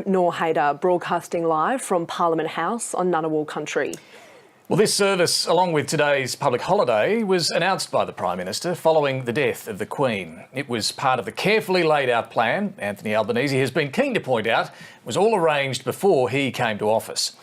Noor Haider, broadcasting live from Parliament House on Ngunnawal country. Well, this service, along with today's public holiday, was announced by the Prime Minister following the death of the Queen. It was part of the carefully laid out plan, Anthony Albanese has been keen to point out, was all arranged before he came to office.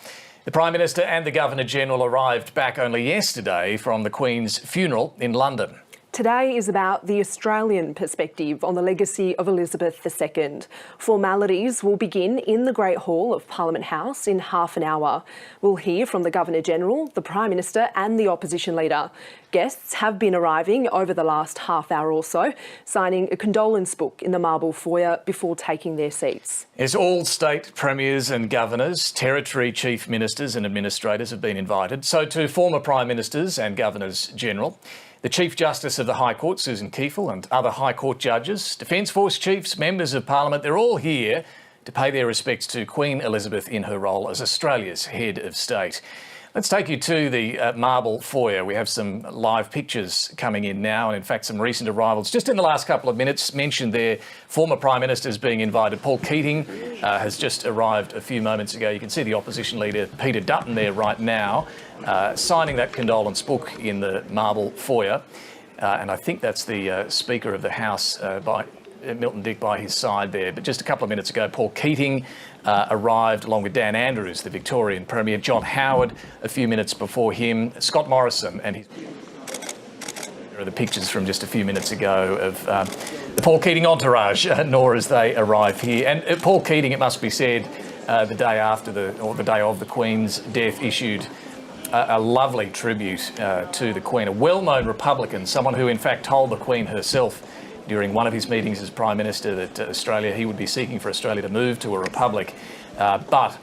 The Prime Minister and the Governor-General arrived back only yesterday from the Queen's funeral in London. Today is about the Australian perspective on the legacy of Elizabeth II. Formalities will begin in the Great Hall of Parliament House in half an hour. We'll hear from the Governor-General, the Prime Minister and the Opposition Leader. Guests have been arriving over the last half hour or so, signing a condolence book in the marble foyer before taking their seats. As all state premiers and governors, territory chief ministers and administrators have been invited, so too former Prime Ministers and Governors-General. The Chief Justice of the High Court, Susan Kiefel, and other High Court judges, Defence Force chiefs, members of Parliament, they're all here to pay their respects to Queen Elizabeth in her role as Australia's head of state. Let's take you to the marble foyer. We have some live pictures coming in now, and in fact some recent arrivals. Just in the last couple of minutes, mentioned there, former Prime Ministers being invited. Paul Keating has just arrived a few moments ago. You can see the Opposition Leader, Peter Dutton, there right now, signing that condolence book in the marble foyer. And I think that's the Speaker of the House, Milton Dick, by his side there. But just a couple of minutes ago, Paul Keating arrived along with Dan Andrews, the Victorian Premier, John Howard a few minutes before him, Scott Morrison and his... There are the pictures from just a few minutes ago of the Paul Keating entourage, nor as they arrive here. And Paul Keating, it must be said, the day after the day of the Queen's death, issued a lovely tribute to the Queen, a well-known Republican, someone who in fact told the Queen herself during one of his meetings as Prime Minister that he would be seeking for Australia to move to a republic, but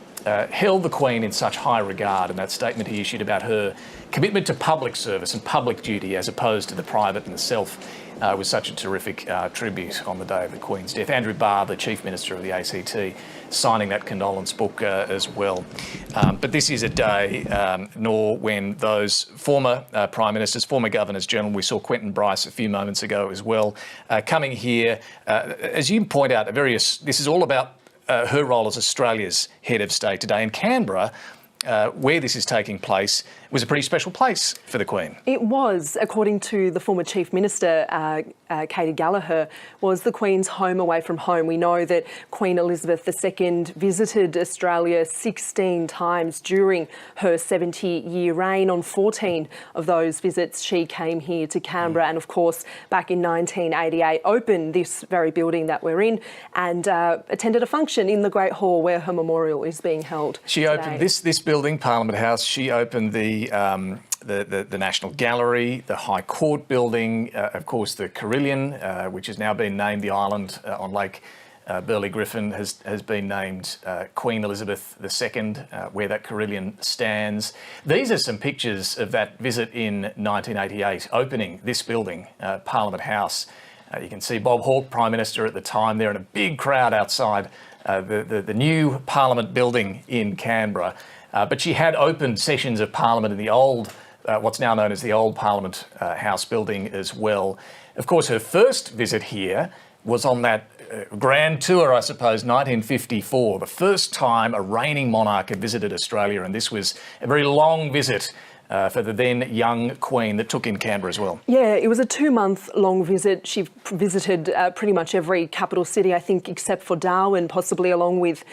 held the Queen in such high regard, and that statement he issued about her commitment to public service and public duty as opposed to the private and the self was such a terrific tribute on the day of the Queen's death. Andrew Barr, the Chief Minister of the ACT, signing that condolence book as well. But this is a day, nor when those former Prime Ministers, former Governors-General, we saw Quentin Bryce a few moments ago as well, coming here, as you point out, this is all about her role as Australia's head of state today. In Canberra, where this is taking place, was a pretty special place for the Queen. It was, according to the former Chief Minister, Katie Gallagher, was the Queen's home away from home. We know that Queen Elizabeth II visited Australia 16 times during her 70-year reign. On 14 of those visits, she came here to Canberra and, of course, back in 1988, opened this very building that we're in and attended a function in the Great Hall where her memorial is being held. She opened this building, Parliament House. She opened the National Gallery, the High Court building, of course the Carillon, which has now been named, the island on Lake Burley Griffin has been named Queen Elizabeth II, where that Carillon stands. These are some pictures of that visit in 1988, opening this building, Parliament House. You can see Bob Hawke, Prime Minister at the time, there, and a big crowd outside the new Parliament building in Canberra. But she had opened sessions of Parliament in the old, what's now known as the old Parliament House building as well. Of course, her first visit here was on that grand tour, I suppose, 1954, the first time a reigning monarch had visited Australia, and this was a very long visit for the then young Queen that took in Canberra as well. Yeah, it was a 2-month-long visit. She visited pretty much every capital city, I think, except for Darwin, possibly along with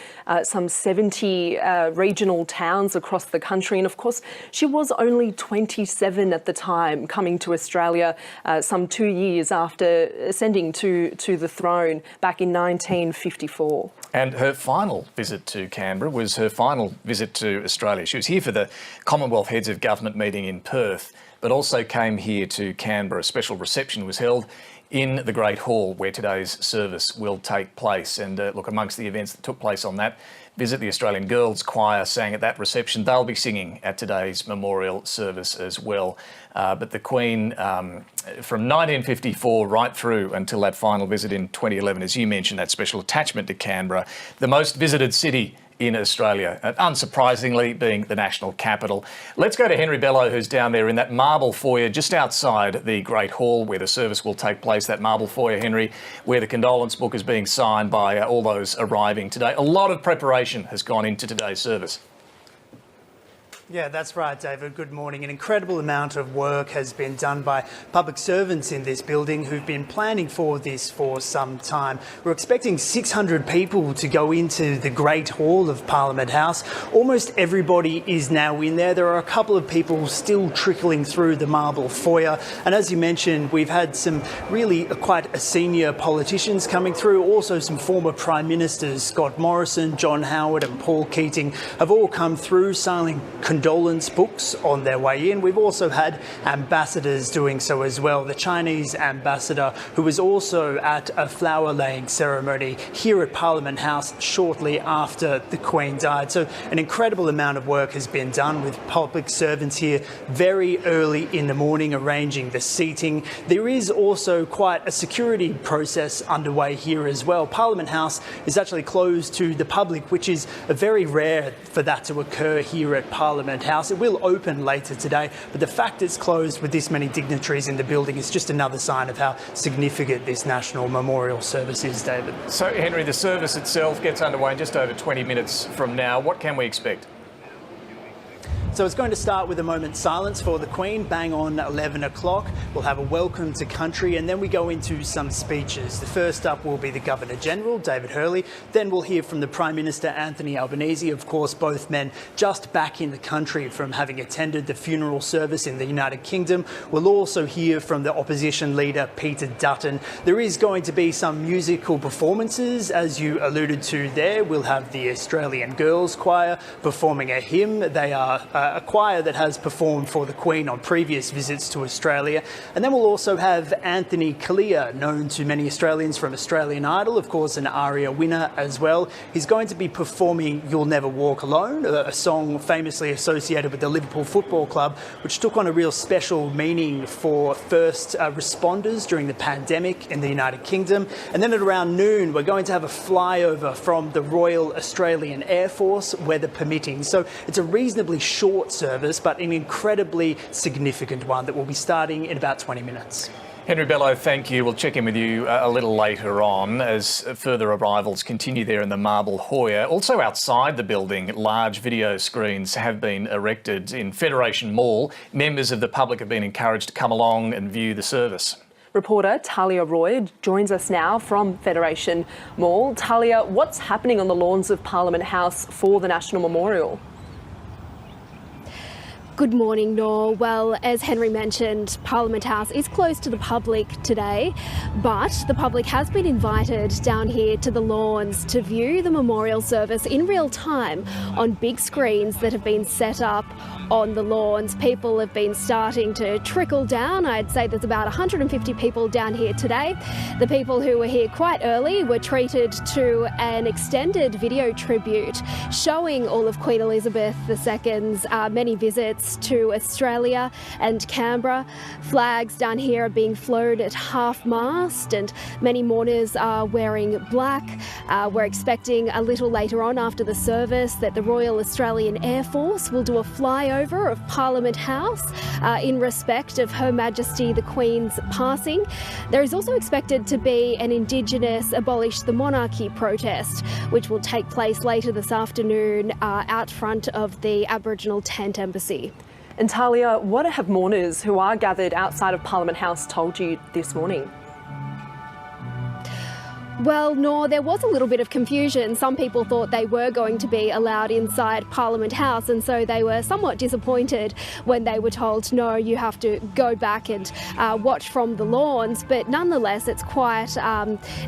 some 70 regional towns across the country. And of course, she was only 27 at the time, coming to Australia some 2 years after ascending to the throne back in 1954. And her final visit to Canberra was her final visit to Australia. She was here for the Commonwealth Heads of Government meeting in Perth, but also came here to Canberra. A special reception was held in the Great Hall where today's service will take place. And look, amongst the events that took place on that visit, the Australian Girls Choir sang at that reception. They'll be singing at today's memorial service as well. But the Queen, from 1954 right through until that final visit in 2011, as you mentioned, that special attachment to Canberra, the most visited city in Australia, unsurprisingly being the national capital. Let's go to Henry Bello, who's down there in that marble foyer just outside the Great Hall where the service will take place, that marble foyer, Henry, where the condolence book is being signed by all those arriving today. A lot of preparation has gone into today's service. Yeah, that's right, David. Good morning. An incredible amount of work has been done by public servants in this building who've been planning for this for some time. We're expecting 600 people to go into the Great Hall of Parliament House. Almost everybody is now in there. There are a couple of people still trickling through the marble foyer. And as you mentioned, we've had some really quite senior politicians coming through. Also some former Prime Ministers, Scott Morrison, John Howard and Paul Keating, have all come through signing condolence books on their way in. We've also had ambassadors doing so as well. The Chinese ambassador, who was also at a flower-laying ceremony here at Parliament House shortly after the Queen died. So an incredible amount of work has been done with public servants here very early in the morning arranging the seating. There is also quite a security process underway here as well. Parliament House is actually closed to the public, which is very rare for that to occur here at Parliament House. It will open later today, but the fact it's closed with this many dignitaries in the building is just another sign of how significant this national memorial service is, David. So, Henry, the service itself gets underway in just over 20 minutes from now. What can we expect? So it's going to start with a moment's silence for the Queen, bang on 11 o'clock. We'll have a welcome to country and then we go into some speeches. The first up will be the Governor-General, David Hurley. Then we'll hear from the Prime Minister, Anthony Albanese. Of course, both men just back in the country from having attended the funeral service in the United Kingdom. We'll also hear from the opposition leader, Peter Dutton. There is going to be some musical performances, as you alluded to there. We'll have the Australian Girls Choir performing a hymn. They are a choir that has performed for the Queen on previous visits to Australia. And then we'll also have Anthony Kalia, known to many Australians from Australian Idol, of course an ARIA winner as well. He's going to be performing You'll Never Walk Alone, a song famously associated with the Liverpool Football Club, which took on a real special meaning for first responders during the pandemic in the United Kingdom. And then at around noon, we're going to have a flyover from the Royal Australian Air Force, weather permitting. So it's a reasonably short service, but an incredibly significant one that will be starting in about 20 minutes. Henry Bello, thank you. We'll check in with you a little later on as further arrivals continue there in the marble foyer. Also outside the building, large video screens have been erected in Federation Mall. Members of the public have been encouraged to come along and view the service. Reporter Talia Roy joins us now from Federation Mall. Talia, what's happening on the lawns of Parliament House for the National Memorial? Good morning, Nor. Well, as Henry mentioned, Parliament House is closed to the public today, but the public has been invited down here to the lawns to view the memorial service in real time on big screens that have been set up on the lawns. People have been starting to trickle down. I'd say there's about 150 people down here today. The people who were here quite early were treated to an extended video tribute showing all of Queen Elizabeth II's many visits to Australia and Canberra. Flags down here are being flown at half-mast and many mourners are wearing black. We're expecting a little later on after the service that the Royal Australian Air Force will do a flyover of Parliament House in respect of Her Majesty the Queen's passing. There is also expected to be an Indigenous Abolish the Monarchy protest, which will take place later this afternoon out front of the Aboriginal Tent Embassy. And Talia, what have mourners who are gathered outside of Parliament House told you this morning? Well, Nor, there was a little bit of confusion. Some people thought they were going to be allowed inside Parliament House, and so they were somewhat disappointed when they were told, no, you have to go back and watch from the lawns. But nonetheless, it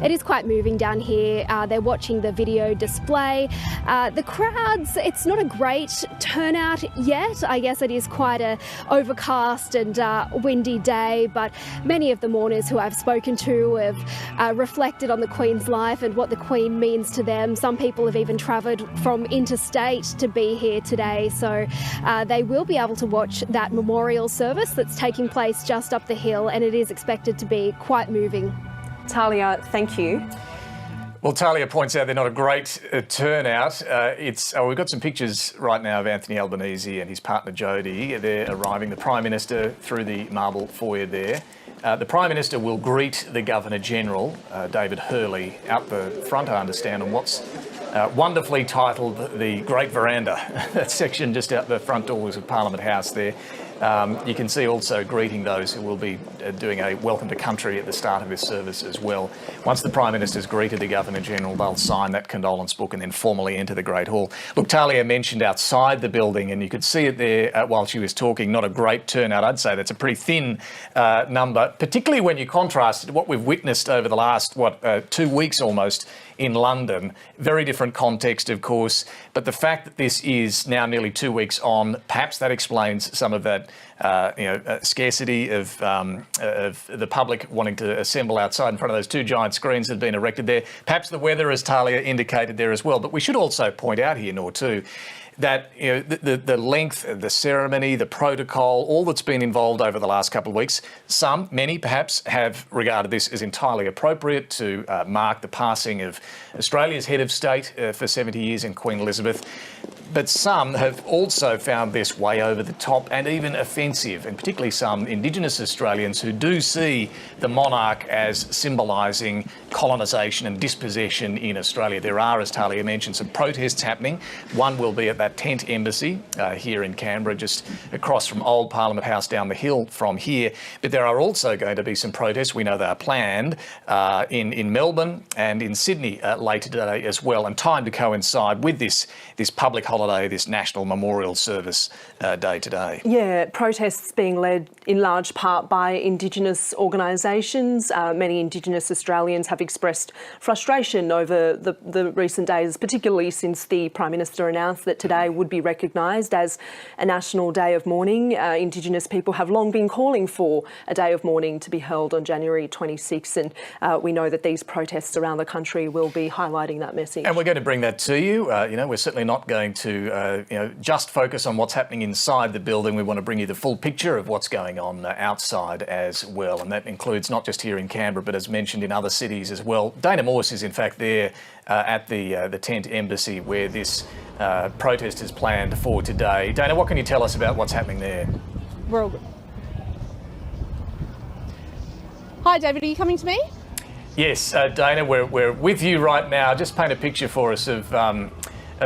is quite moving down here. They're watching the video display. The crowds, it's not a great turnout yet. I guess it is quite a overcast and windy day, but many of the mourners who I've spoken to have reflected on the Queen's life and what the Queen means to them. Some people have even travelled from interstate to be here today, so they will be able to watch that memorial service that's taking place just up the hill, and it is expected to be quite moving. Talia, thank you. Well, Talia points out they're not a great turnout. We've got some pictures right now of Anthony Albanese and his partner Jodie. They're arriving. The Prime Minister through the marble foyer there. The Prime Minister will greet the Governor-General, David Hurley, out the front, I understand, on what's wonderfully titled the Great Veranda. That section just out the front doors of Parliament House there. You can see also greeting those who will be doing a welcome to country at the start of this service as well. Once the Prime Minister's greeted the Governor-General, they'll sign that condolence book and then formally enter the Great Hall. Look, Talia mentioned outside the building, and you could see it there while she was talking, not a great turnout. I'd say that's a pretty thin number, particularly when you contrast what we've witnessed over the last, 2 weeks almost in London. Very different context, of course, but the fact that this is now nearly 2 weeks on, perhaps that explains some of that scarcity of the public wanting to assemble outside in front of those two giant screens that have been erected there. Perhaps the weather, as Talia indicated there as well. But we should also point out here, Nor, too, that the length of the ceremony, the protocol, all that's been involved over the last couple of weeks, many perhaps have regarded this as entirely appropriate to mark the passing of Australia's head of state for 70 years in Queen Elizabeth. But some have also found this way over the top and even offensive, and particularly some Indigenous Australians who do see the monarch as symbolising colonisation and dispossession in Australia. There are, as Talia mentioned, some protests happening. One will be at that tent embassy here in Canberra, just across from Old Parliament House down the hill from here. But there are also going to be some protests. We know they are planned in Melbourne and in Sydney later today as well, and timed to coincide with this public holiday, this National Memorial Service day today. Yeah, protests being led in large part by Indigenous organisations. Many Indigenous Australians have expressed frustration over the recent days, particularly since the Prime Minister announced that today would be recognised as a national day of mourning. Indigenous people have long been calling for a day of mourning to be held on January 26, and we know that these protests around the country will be highlighting that message. And we're going to bring that to you. We're certainly not going to just focus on what's happening inside the building. We want to bring you the full picture of what's going on outside as well, and that includes not just here in Canberra but, as mentioned, in other cities as well. Dana Morse is in fact there at the tent embassy where this protest is planned for today. Dana, what can you tell us about what's happening there? We're all good. Hi David, are you coming to me? Yes, Dana, we're with you right now. Just paint a picture for us of...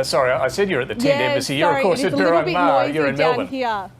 sorry, I said you're at the tent embassy. You're, of course, at Birrong Mar. You're in Melbourne. Here.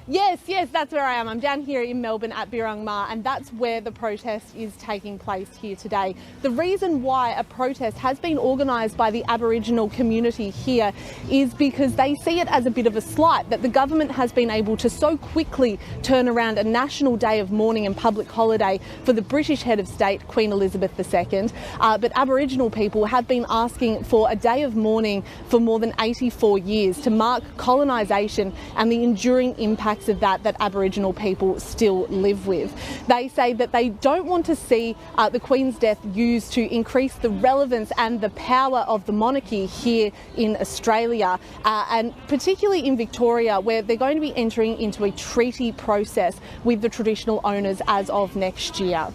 Yes, that's where I am. I'm down here in Melbourne at Birrong Mar, and that's where the protest is taking place here today. The reason why a protest has been organised by the Aboriginal community here is because they see it as a bit of a slight that the government has been able to so quickly turn around a national day of mourning and public holiday for the British head of state, Queen Elizabeth II. But Aboriginal people have been asking for a day of mourning for more than 84 years to mark colonisation and the enduring impacts of that Aboriginal people still live with. They say that they don't want to see the Queen's death used to increase the relevance and the power of the monarchy here in Australia, and particularly in Victoria, where they're going to be entering into a treaty process with the traditional owners as of next year.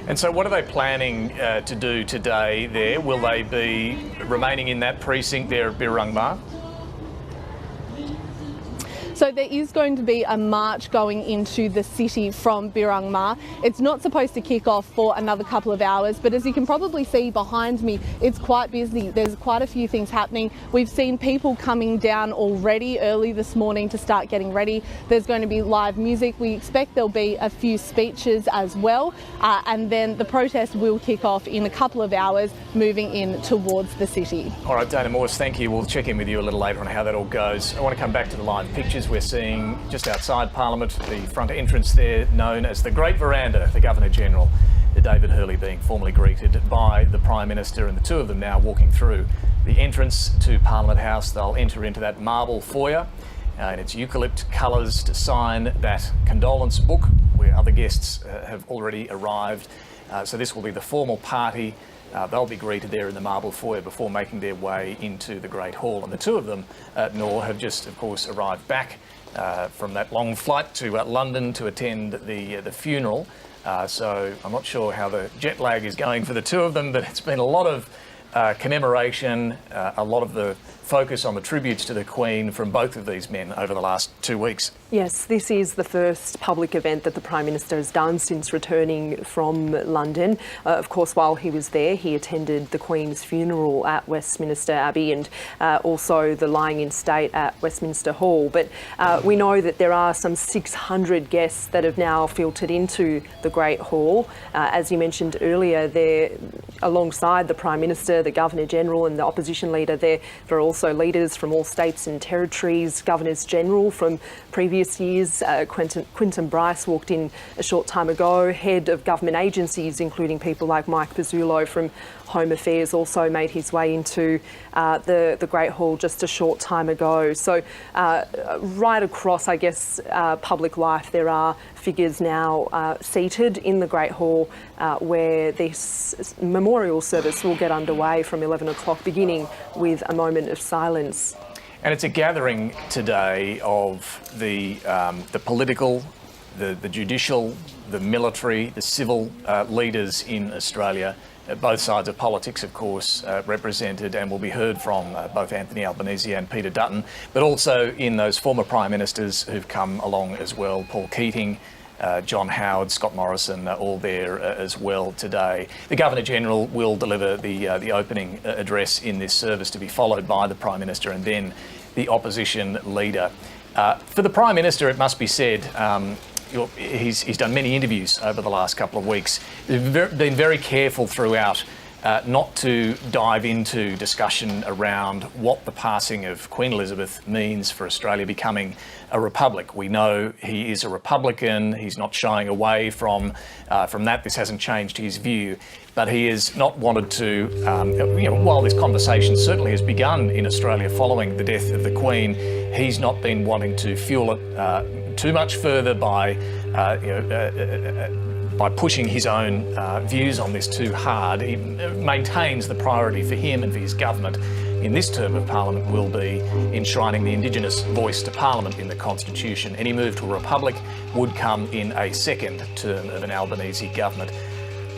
And so what are they planning to do today there? Will they be remaining in that precinct there at Birrong Mar? So there is going to be a march going into the city from Birrong Mar. It's not supposed to kick off for another couple of hours, but as you can probably see behind me, it's quite busy. There's quite a few things happening. We've seen people coming down already early this morning to start getting ready. There's going to be live music. We expect there'll be a few speeches as well, and then the protest will kick off in a couple of hours, moving in towards the city. All right, Dana Morse, thank you. We'll check in with you a little later on how that all goes. I want to come back to the live pictures we're seeing just outside Parliament, the front entrance there known as the Great Veranda, the Governor-General, David Hurley, being formally greeted by the Prime Minister, and the two of them now walking through the entrance to Parliament House. They'll enter into that marble foyer in its eucalypt colours to sign that condolence book where other guests have already arrived. So this will be the formal party. They'll be greeted there in the marble foyer before making their way into the Great Hall. And the two of them, Nor, have just, of course, arrived back from that long flight to London to attend the funeral So I'm not sure how the jet lag is going for the two of them, but it's been a lot of commemoration, a lot of the focus on the tributes to the Queen from both of these men over the last 2 weeks. Yes, this is the first public event that the Prime Minister has done since returning from London. Of course, while he was there, he attended the Queen's funeral at Westminster Abbey and also the lying in state at Westminster Hall. But we know that there are some 600 guests that have now filtered into the Great Hall. As you mentioned earlier, they're alongside the Prime Minister, the Governor-General and the Opposition Leader. There are also leaders from all states and territories, Governors-General from previous years. Quentin Bryce walked in a short time ago. Head of government agencies, including people like Mike Pezzullo from Home Affairs, also made his way into the Great Hall just a short time ago. So right across, I guess, public life, there are figures now seated in the Great Hall where this memorial service will get underway from 11 o'clock, beginning with a moment of silence. And it's a gathering today of the political, the judicial, the military, the civil leaders in Australia. Both sides of politics, of course, represented and will be heard from both Anthony Albanese and Peter Dutton, but also in those former Prime Ministers who've come along as well, Paul Keating, John Howard, Scott Morrison, all there as well today. The Governor-General will deliver the opening address in this service, to be followed by the Prime Minister and then the Opposition Leader. For the Prime Minister, it must be said, he's done many interviews over the last couple of weeks. He's been very careful throughout not to dive into discussion around what the passing of Queen Elizabeth means for Australia becoming a republic. We know he is a Republican. He's not shying away from that. This hasn't changed his view. But he has not wanted to, while this conversation certainly has begun in Australia following the death of the Queen, he's not been wanting to fuel it too much further by pushing his own views on this too hard. He maintains the priority for him and for his government in this term of Parliament will be enshrining the Indigenous voice to Parliament in the Constitution. Any move to a republic would come in a second term of an Albanese government.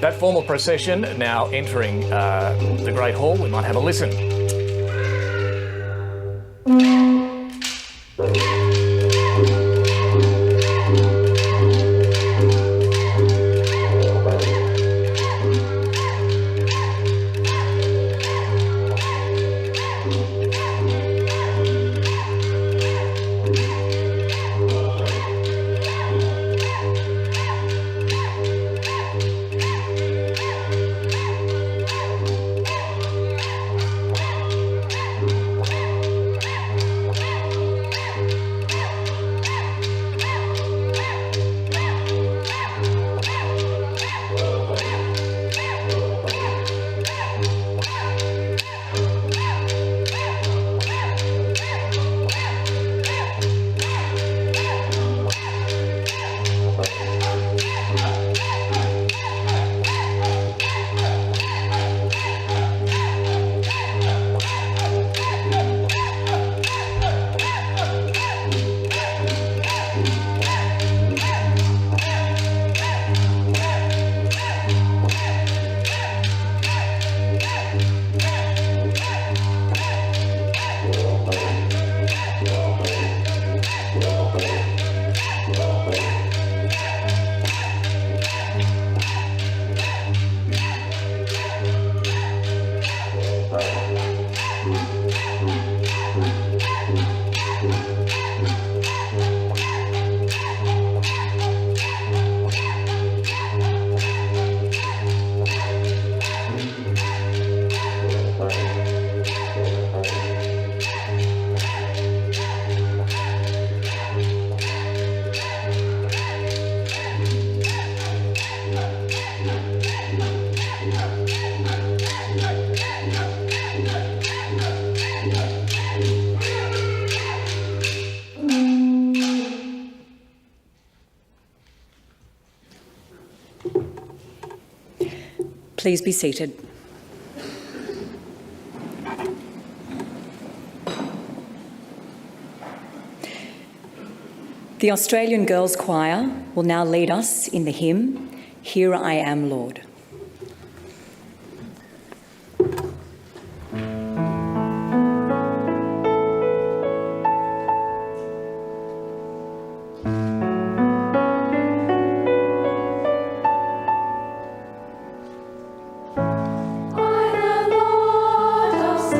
That formal procession now entering the Great Hall. We might have a listen. Please be seated. The Australian Girls Choir will now lead us in the hymn, "Here I am, Lord." All who dwell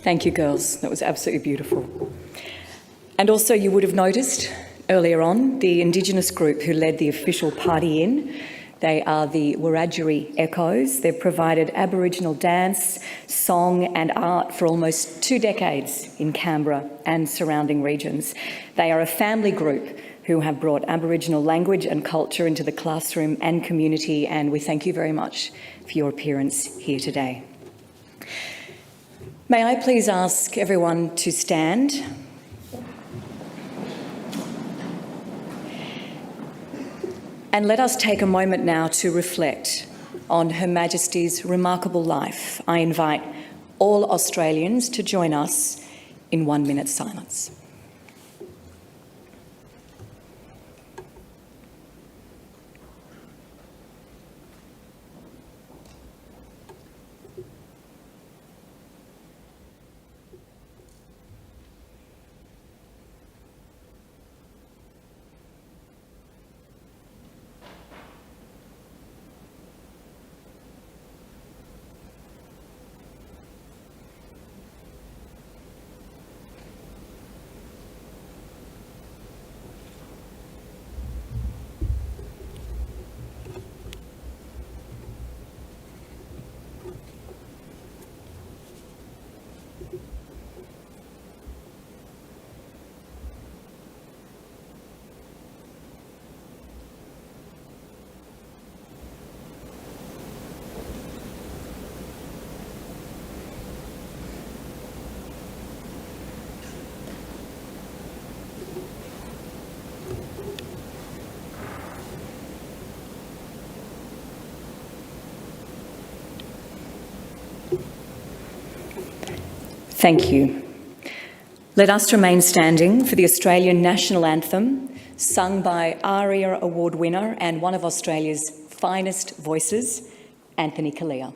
Thank you, girls. That was absolutely beautiful. And also, you would have noticed earlier on the Indigenous group who led the official party in. They are the Wiradjuri Echoes. They've provided Aboriginal dance, song and art for almost 2 decades in Canberra and surrounding regions. They are a family group who have brought Aboriginal language and culture into the classroom and community, and we thank you very much for your appearance here today. May I please ask everyone to stand? And let us take a moment now to reflect on Her Majesty's remarkable life. I invite all Australians to join us in 1 minute silence. Thank you. Let us remain standing for the Australian National Anthem, sung by ARIA Award winner and one of Australia's finest voices, Anthony Kalia.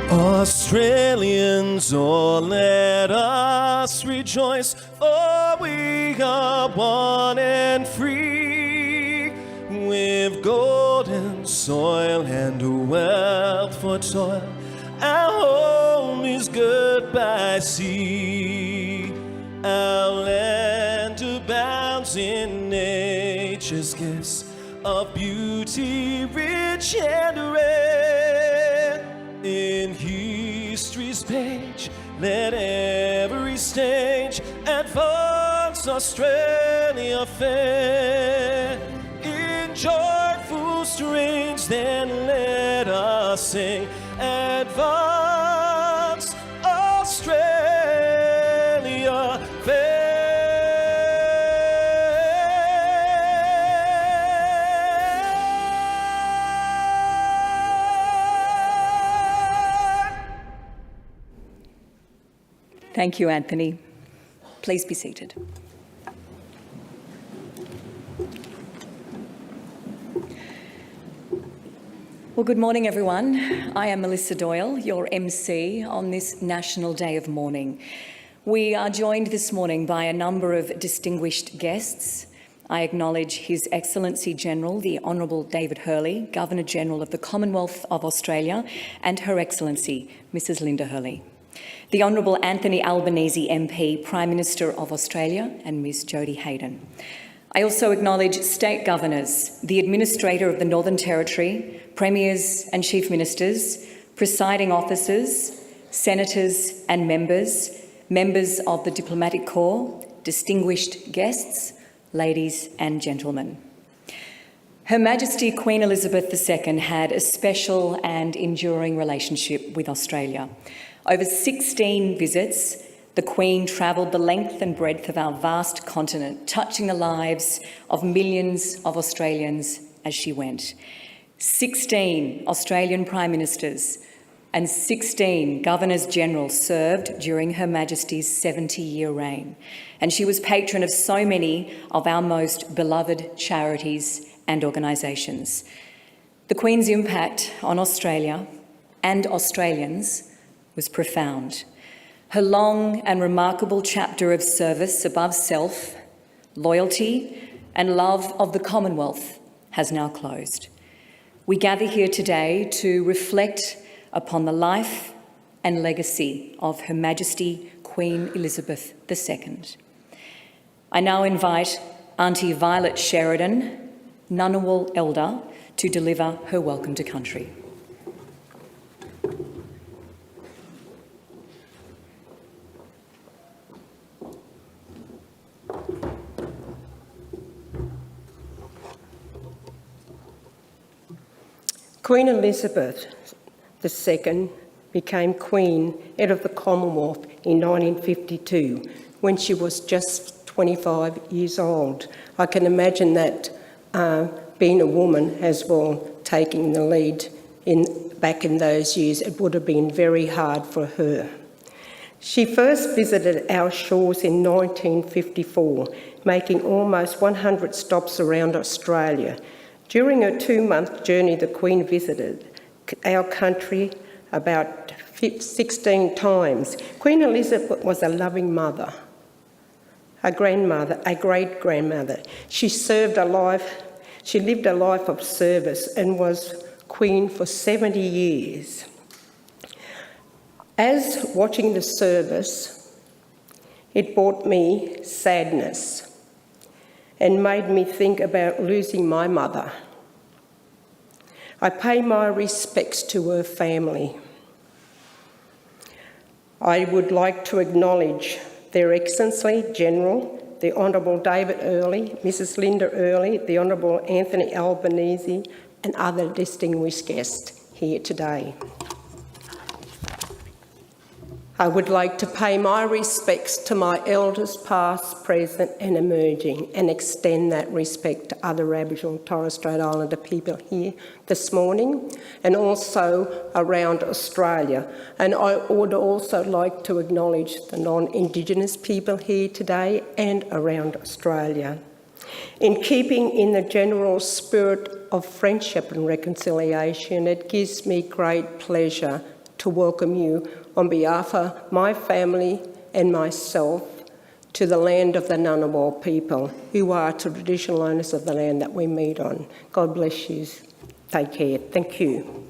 Australians, oh, let us rejoice, for we are one and free, with golden soil and wealth for toil. Our home is good by sea. Our land abounds in nature's gifts of beauty, rich and rare. In history's page, let every stage advance Australia fair. In joyful strains, then let us sing, advance Australia fair. Thank you, Anthony. Please be seated. Well, good morning, everyone. I am Melissa Doyle, your MC on this National Day of Mourning. We are joined this morning by a number of distinguished guests. I acknowledge His Excellency General, the Honourable David Hurley, Governor-General of the Commonwealth of Australia, and Her Excellency, Mrs Linda Hurley. The Honourable Anthony Albanese MP, Prime Minister of Australia, and Ms Jodie Hayden. I also acknowledge state governors, the Administrator of the Northern Territory, Premiers and Chief Ministers, presiding officers, senators and members of the Diplomatic Corps, distinguished guests, ladies and gentlemen. Her Majesty Queen Elizabeth II had a special and enduring relationship with Australia. Over 16 visits, the Queen travelled the length and breadth of our vast continent, touching the lives of millions of Australians as she went. 16 Australian Prime Ministers and 16 Governors-General served during Her Majesty's 70-year reign, and she was patron of so many of our most beloved charities and organisations. The Queen's impact on Australia and Australians was profound. Her long and remarkable chapter of service above self, loyalty and love of the Commonwealth has now closed. We gather here today to reflect upon the life and legacy of Her Majesty Queen Elizabeth II. I now invite Auntie Violet Sheridan, Ngunnawal Elder, to deliver her welcome to country. Queen Elizabeth II became Queen Head of the Commonwealth in 1952 when she was just 25 years old. I can imagine that being a woman as well, taking the lead back in those years, it would have been very hard for her. She first visited our shores in 1954, making almost 100 stops around Australia. During her 2-month journey, the Queen visited our country about 16 times. Queen Elizabeth was a loving mother, a grandmother, a great-grandmother. She lived a life of service and was Queen for 70 years. As watching the service, it brought me sadness and made me think about losing my mother. I pay my respects to her family. I would like to acknowledge Their Excellency General, the Honourable David Earley, Mrs Linda Earley, the Honourable Anthony Albanese, and other distinguished guests here today. I would like to pay my respects to my elders past, present and emerging, and extend that respect to other Aboriginal and Torres Strait Islander people here this morning and also around Australia. And I would also like to acknowledge the non-Indigenous people here today and around Australia. In keeping in the general spirit of friendship and reconciliation, it gives me great pleasure to welcome you on behalf of my family and myself to the land of the Ngunnawal people, who are traditional owners of the land that we meet on. God bless you. Take care. Thank you.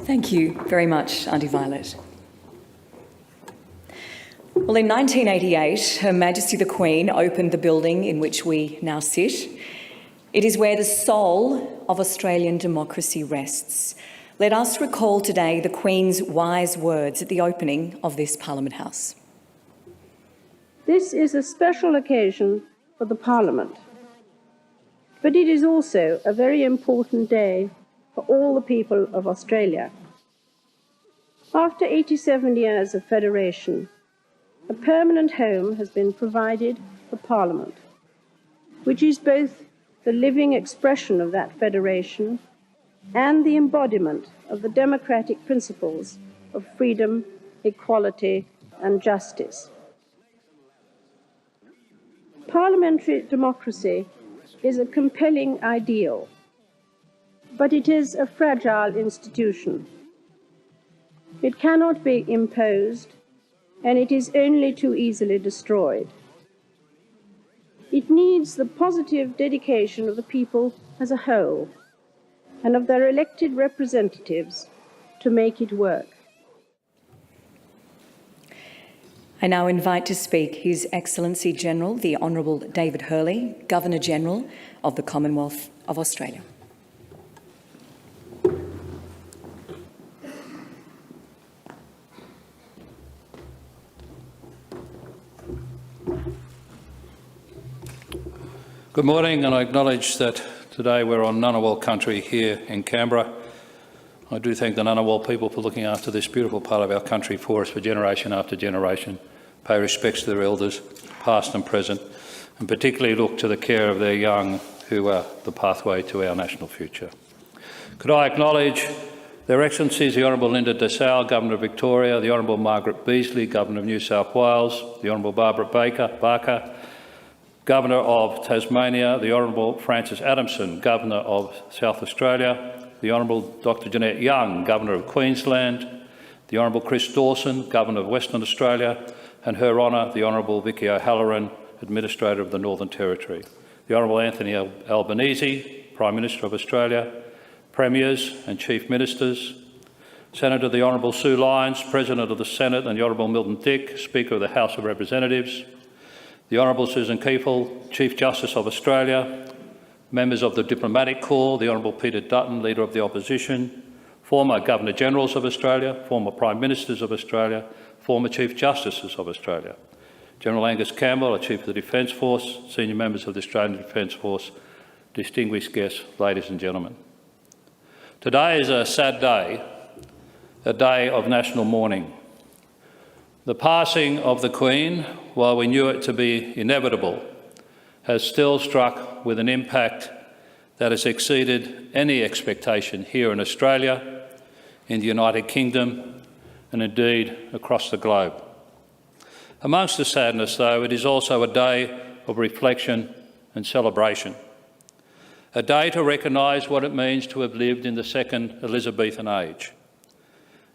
Thank you very much, Auntie Violet. Well, in 1988, Her Majesty the Queen opened the building in which we now sit. It is where the soul of Australian democracy rests. Let us recall today the Queen's wise words at the opening of this Parliament House. This is a special occasion for the Parliament, but it is also a very important day for all the people of Australia. After 87 years of federation, a permanent home has been provided for Parliament, which is both the living expression of that federation and the embodiment of the democratic principles of freedom, equality and justice. Parliamentary democracy is a compelling ideal, but it is a fragile institution. It cannot be imposed, and it is only too easily destroyed. It needs the positive dedication of the people as a whole and of their elected representatives to make it work. I now invite to speak His Excellency General, the Honourable David Hurley, Governor-General of the Commonwealth of Australia. Good morning, and I acknowledge that today we're on Ngunnawal country here in Canberra. I do thank the Ngunnawal people for looking after this beautiful part of our country for us for generation after generation. Pay respects to their elders, past and present, and particularly look to the care of their young, who are the pathway to our national future. Could I acknowledge Their Excellencies the Honourable Linda Dessau, Governor of Victoria, the Honourable Margaret Beazley, Governor of New South Wales, the Honourable Barbara Barker, Governor of Tasmania, the Honourable Francis Adamson, Governor of South Australia, the Honourable Dr Jeanette Young, Governor of Queensland, the Honourable Chris Dawson, Governor of Western Australia, and Her Honour the Honourable Vicky O'Halloran, Administrator of the Northern Territory, the Honourable Anthony Albanese, Prime Minister of Australia, Premiers and Chief Ministers, Senator the Honourable Sue Lyons, President of the Senate, and the Honourable Milton Dick, Speaker of the House of Representatives, the Honourable Susan Kiefel, Chief Justice of Australia, members of the Diplomatic Corps, the Honourable Peter Dutton, Leader of the Opposition, former Governor-Generals of Australia, former Prime Ministers of Australia, former Chief Justices of Australia, General Angus Campbell, our Chief of the Defence Force, senior members of the Australian Defence Force, distinguished guests, ladies and gentlemen. Today is a sad day, a day of national mourning. The passing of the Queen, while we knew it to be inevitable, has still struck with an impact that has exceeded any expectation here in Australia, in the United Kingdom, and indeed across the globe. Amongst the sadness, though, it is also a day of reflection and celebration, a day to recognise what it means to have lived in the second Elizabethan age,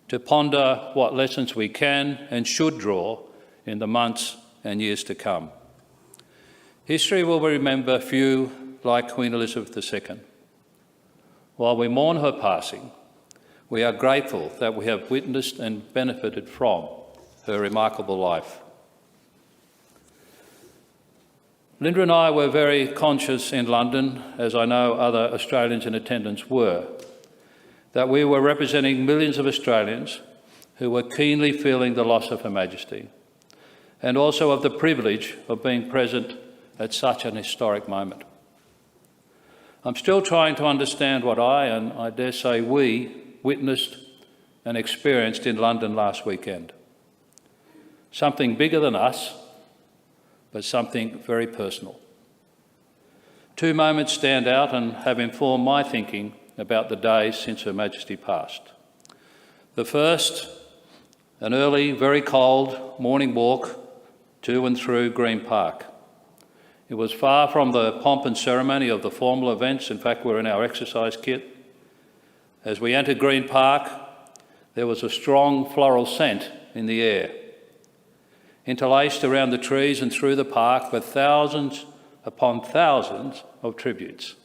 to ponder what lessons we can and should draw in the months and years to come. History will remember few like Queen Elizabeth II. While we mourn her passing, we are grateful that we have witnessed and benefited from her remarkable life. Linda and I were very conscious in London, as I know other Australians in attendance were, that we were representing millions of Australians who were keenly feeling the loss of Her Majesty, and also of the privilege of being present at such an historic moment. I'm still trying to understand what I, and I dare say we, witnessed and experienced in London last weekend. Something bigger than us, but something very personal. Two moments stand out and have informed my thinking about the days since Her Majesty passed. The first, an early, very cold morning walk to and through Green Park. It was far from the pomp and ceremony of the formal events. In fact, we're in our exercise kit. As we entered Green Park, there was a strong floral scent in the air. Interlaced around the trees and through the park were thousands upon thousands of tributes.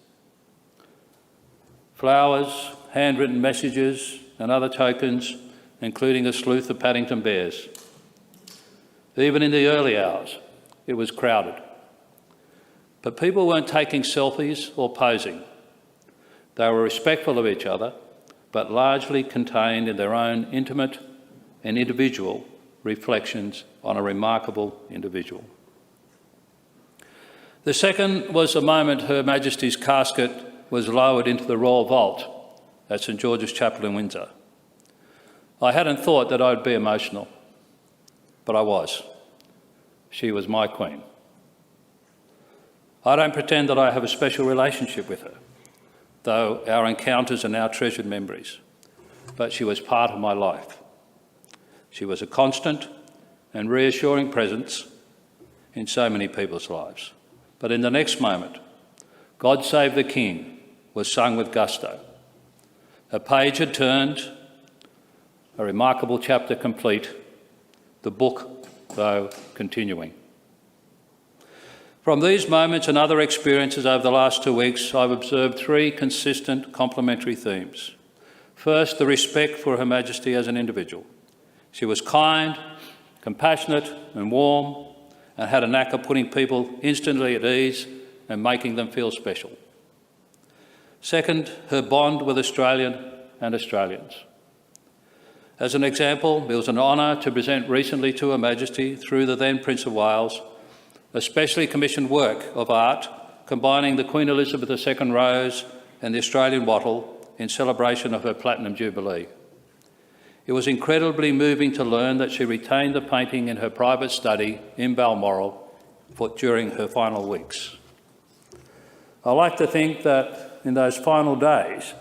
Flowers, handwritten messages and other tokens, including a sleuth of Paddington bears. Even in the early hours, it was crowded. But people weren't taking selfies or posing. They were respectful of each other, but largely contained in their own intimate and individual reflections on a remarkable individual. The second was the moment Her Majesty's casket was lowered into the Royal Vault at St George's Chapel in Windsor. I hadn't thought that I'd be emotional, but I was. She was my Queen. I don't pretend that I have a special relationship with her, though our encounters are now treasured memories, but she was part of my life. She was a constant and reassuring presence in so many people's lives. But in the next moment, God Save the King was sung with gusto. A page had turned, a remarkable chapter complete, the book, though, continuing. From these moments and other experiences over the last 2 weeks, I've observed three consistent complementary themes. First, the respect for Her Majesty as an individual. She was kind, compassionate and warm, and had a knack of putting people instantly at ease and making them feel special. Second, her bond with Australian and Australians. As an example, it was an honour to present recently to Her Majesty, through the then Prince of Wales, a specially commissioned work of art combining the Queen Elizabeth II Rose and the Australian wattle in celebration of her Platinum Jubilee. It was incredibly moving to learn that she retained the painting in her private study in Balmoral during her final weeks. I like to think that in those final days,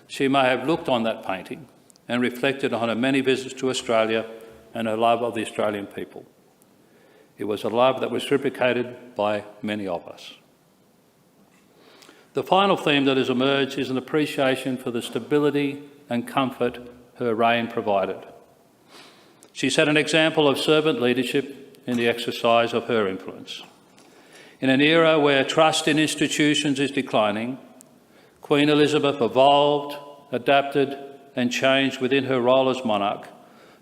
she may have looked on that painting and reflected on her many visits to Australia and her love of the Australian people. It was a love that was reciprocated by many of us. The final theme that has emerged is an appreciation for the stability and comfort her reign provided. She set an example of servant leadership in the exercise of her influence. In an era where trust in institutions is declining, Queen Elizabeth evolved, adapted and changed within her role as monarch,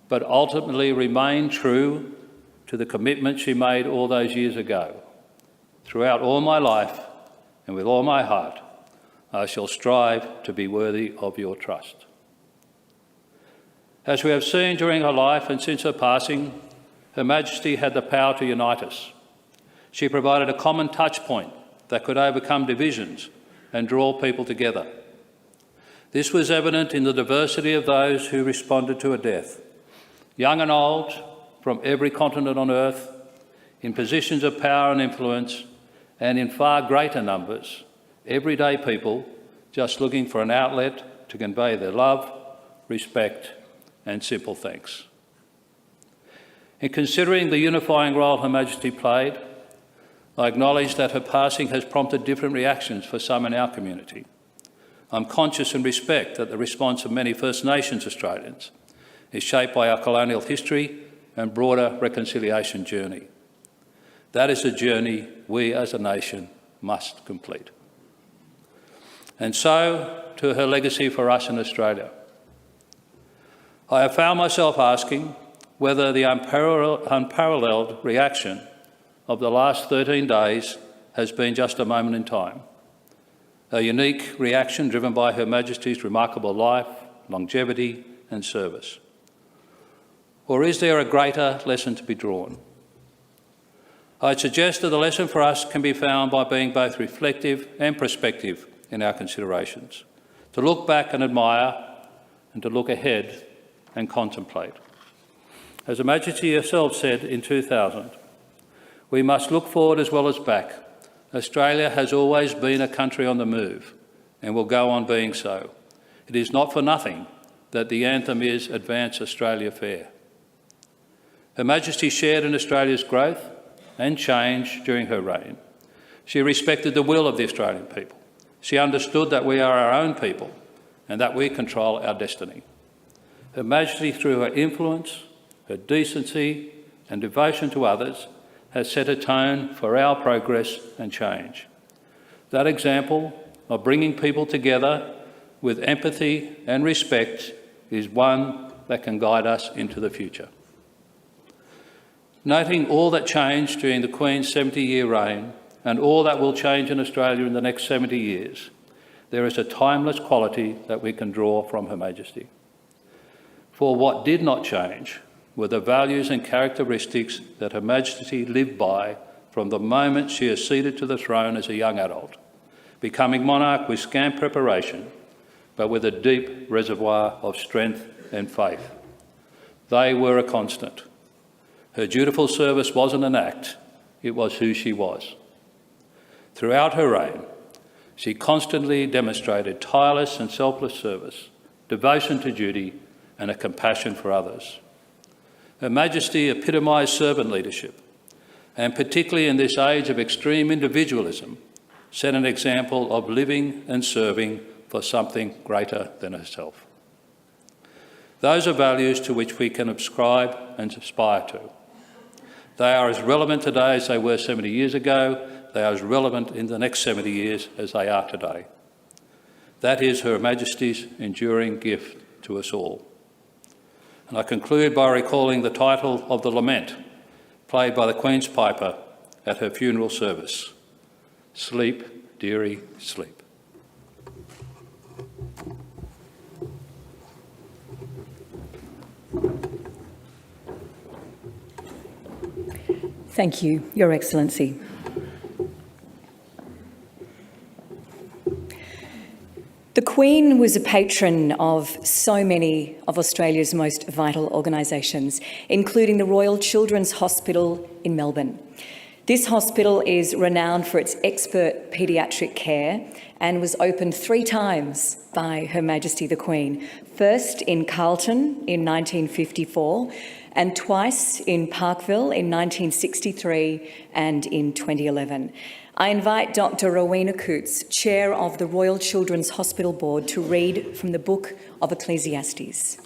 but ultimately remained true to the commitment she made all those years ago. Throughout all my life and with all my heart, I shall strive to be worthy of your trust. As we have seen during her life and since her passing, Her Majesty had the power to unite us. She provided a common touch point that could overcome divisions and draw people together. This was evident in the diversity of those who responded to her death, young and old, from every continent on earth, in positions of power and influence, and in far greater numbers, everyday people just looking for an outlet to convey their love, respect and simple thanks. In considering the unifying role Her Majesty played, I acknowledge that her passing has prompted different reactions for some in our community. I'm conscious and respect that the response of many First Nations Australians is shaped by our colonial history and broader reconciliation journey. That is a journey we as a nation must complete. And so to her legacy for us in Australia. I have found myself asking whether the unparalleled reaction of the last 13 days has been just a moment in time, a unique reaction driven by Her Majesty's remarkable life, longevity and service. Or is there a greater lesson to be drawn? I'd suggest that the lesson for us can be found by being both reflective and prospective in our considerations, to look back and admire and to look ahead and contemplate. As Her Majesty herself said in 2000, we must look forward as well as back. Australia has always been a country on the move and will go on being so. It is not for nothing that the anthem is Advance Australia Fair. Her Majesty shared in Australia's growth and change during her reign. She respected the will of the Australian people. She understood that we are our own people and that we control our destiny. Her Majesty, through her influence, her decency and devotion to others, has set a tone for our progress and change. That example of bringing people together with empathy and respect is one that can guide us into the future. Noting all that changed during the Queen's 70-year reign and all that will change in Australia in the next 70 years, there is a timeless quality that we can draw from Her Majesty. For what did not change were the values and characteristics that Her Majesty lived by from the moment she acceded to the throne as a young adult, becoming monarch with scant preparation, but with a deep reservoir of strength and faith. They were a constant. Her dutiful service wasn't an act, it was who she was. Throughout her reign, she constantly demonstrated tireless and selfless service, devotion to duty and a compassion for others. Her Majesty epitomised servant leadership, and particularly in this age of extreme individualism, set an example of living and serving for something greater than herself. Those are values to which we can ascribe and aspire to. They are as relevant today as they were 70 years ago. They are as relevant in the next 70 years as they are today. That is Her Majesty's enduring gift to us all. And I conclude by recalling the title of the lament played by the Queen's Piper at her funeral service. Sleep, dearie, sleep. Thank you, Your Excellency. The Queen was a patron of so many of Australia's most vital organisations, including the Royal Children's Hospital in Melbourne. This hospital is renowned for its expert paediatric care and was opened 3 times by Her Majesty the Queen, first in Carlton in 1954 and twice in Parkville in 1963 and in 2011. I invite Dr. Rowena Coates, Chair of the Royal Children's Hospital Board, to read from the Book of Ecclesiastes.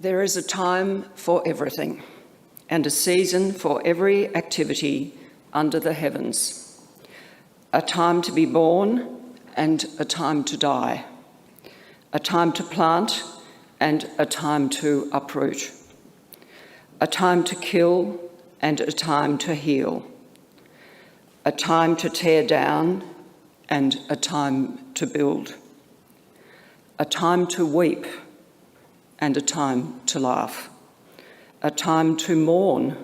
There is a time for everything and a season for every activity under the heavens. A time to be born and a time to die. A time to plant and a time to uproot. A time to kill and a time to heal. A time to tear down and a time to build. A time to weep and a time to laugh. A time to mourn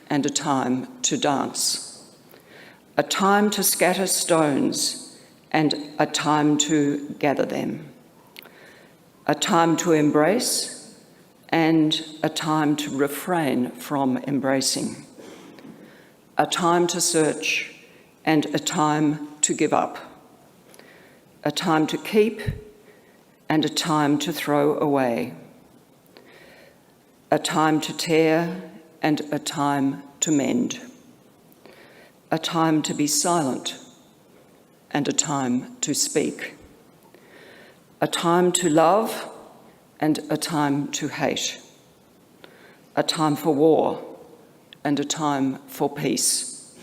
and a time to dance. A time to scatter stones and a time to gather them. A time to embrace and a time to refrain from embracing. A time to search and a time to give up. A time to keep and a time to throw away. A time to tear and a time to mend. A time to be silent and a time to speak. A time to love and a time to hate. A time for war and a time for peace.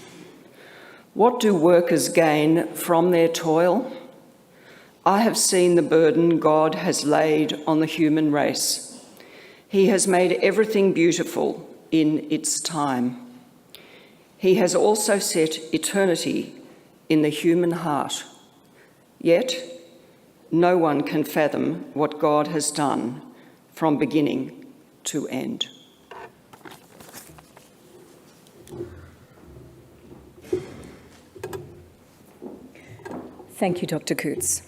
What do workers gain from their toil? I have seen the burden God has laid on the human race. He has made everything beautiful in its time. He has also set eternity in the human heart. Yet, no one can fathom what God has done from beginning to end. Thank you, Dr. Coots.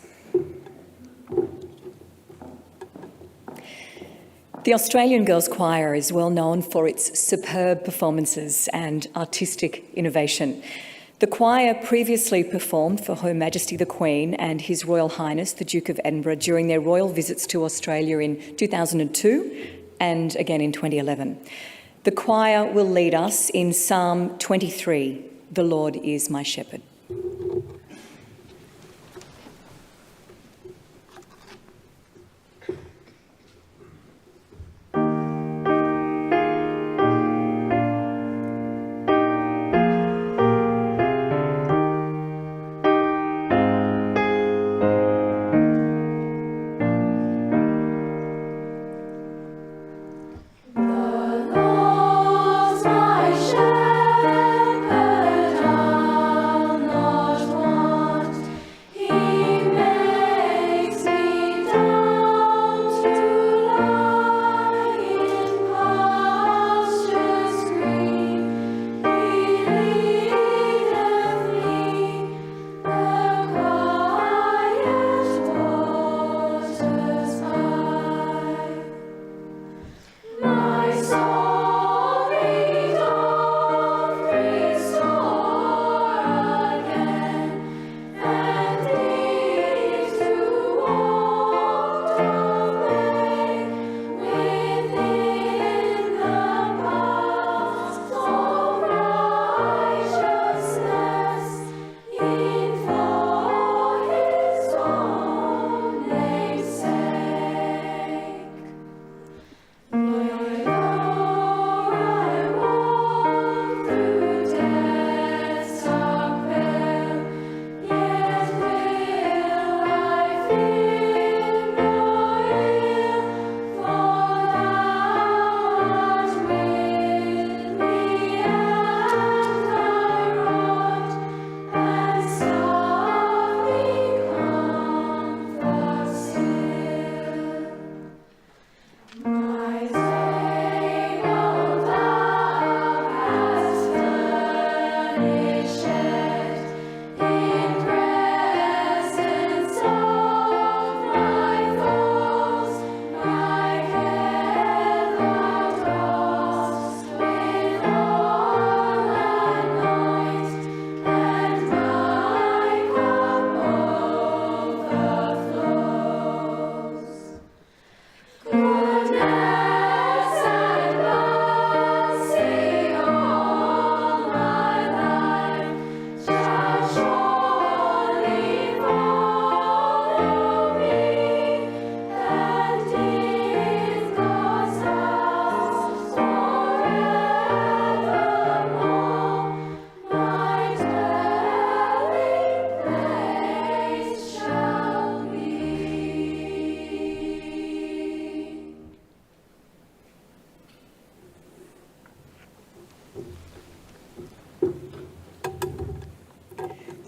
The Australian Girls Choir is well known for its superb performances and artistic innovation. The choir previously performed for Her Majesty the Queen and His Royal Highness the Duke of Edinburgh during their royal visits to Australia in 2002 and again in 2011. The choir will lead us in Psalm 23, "The Lord is my shepherd." The Lord's my shepherd, I'll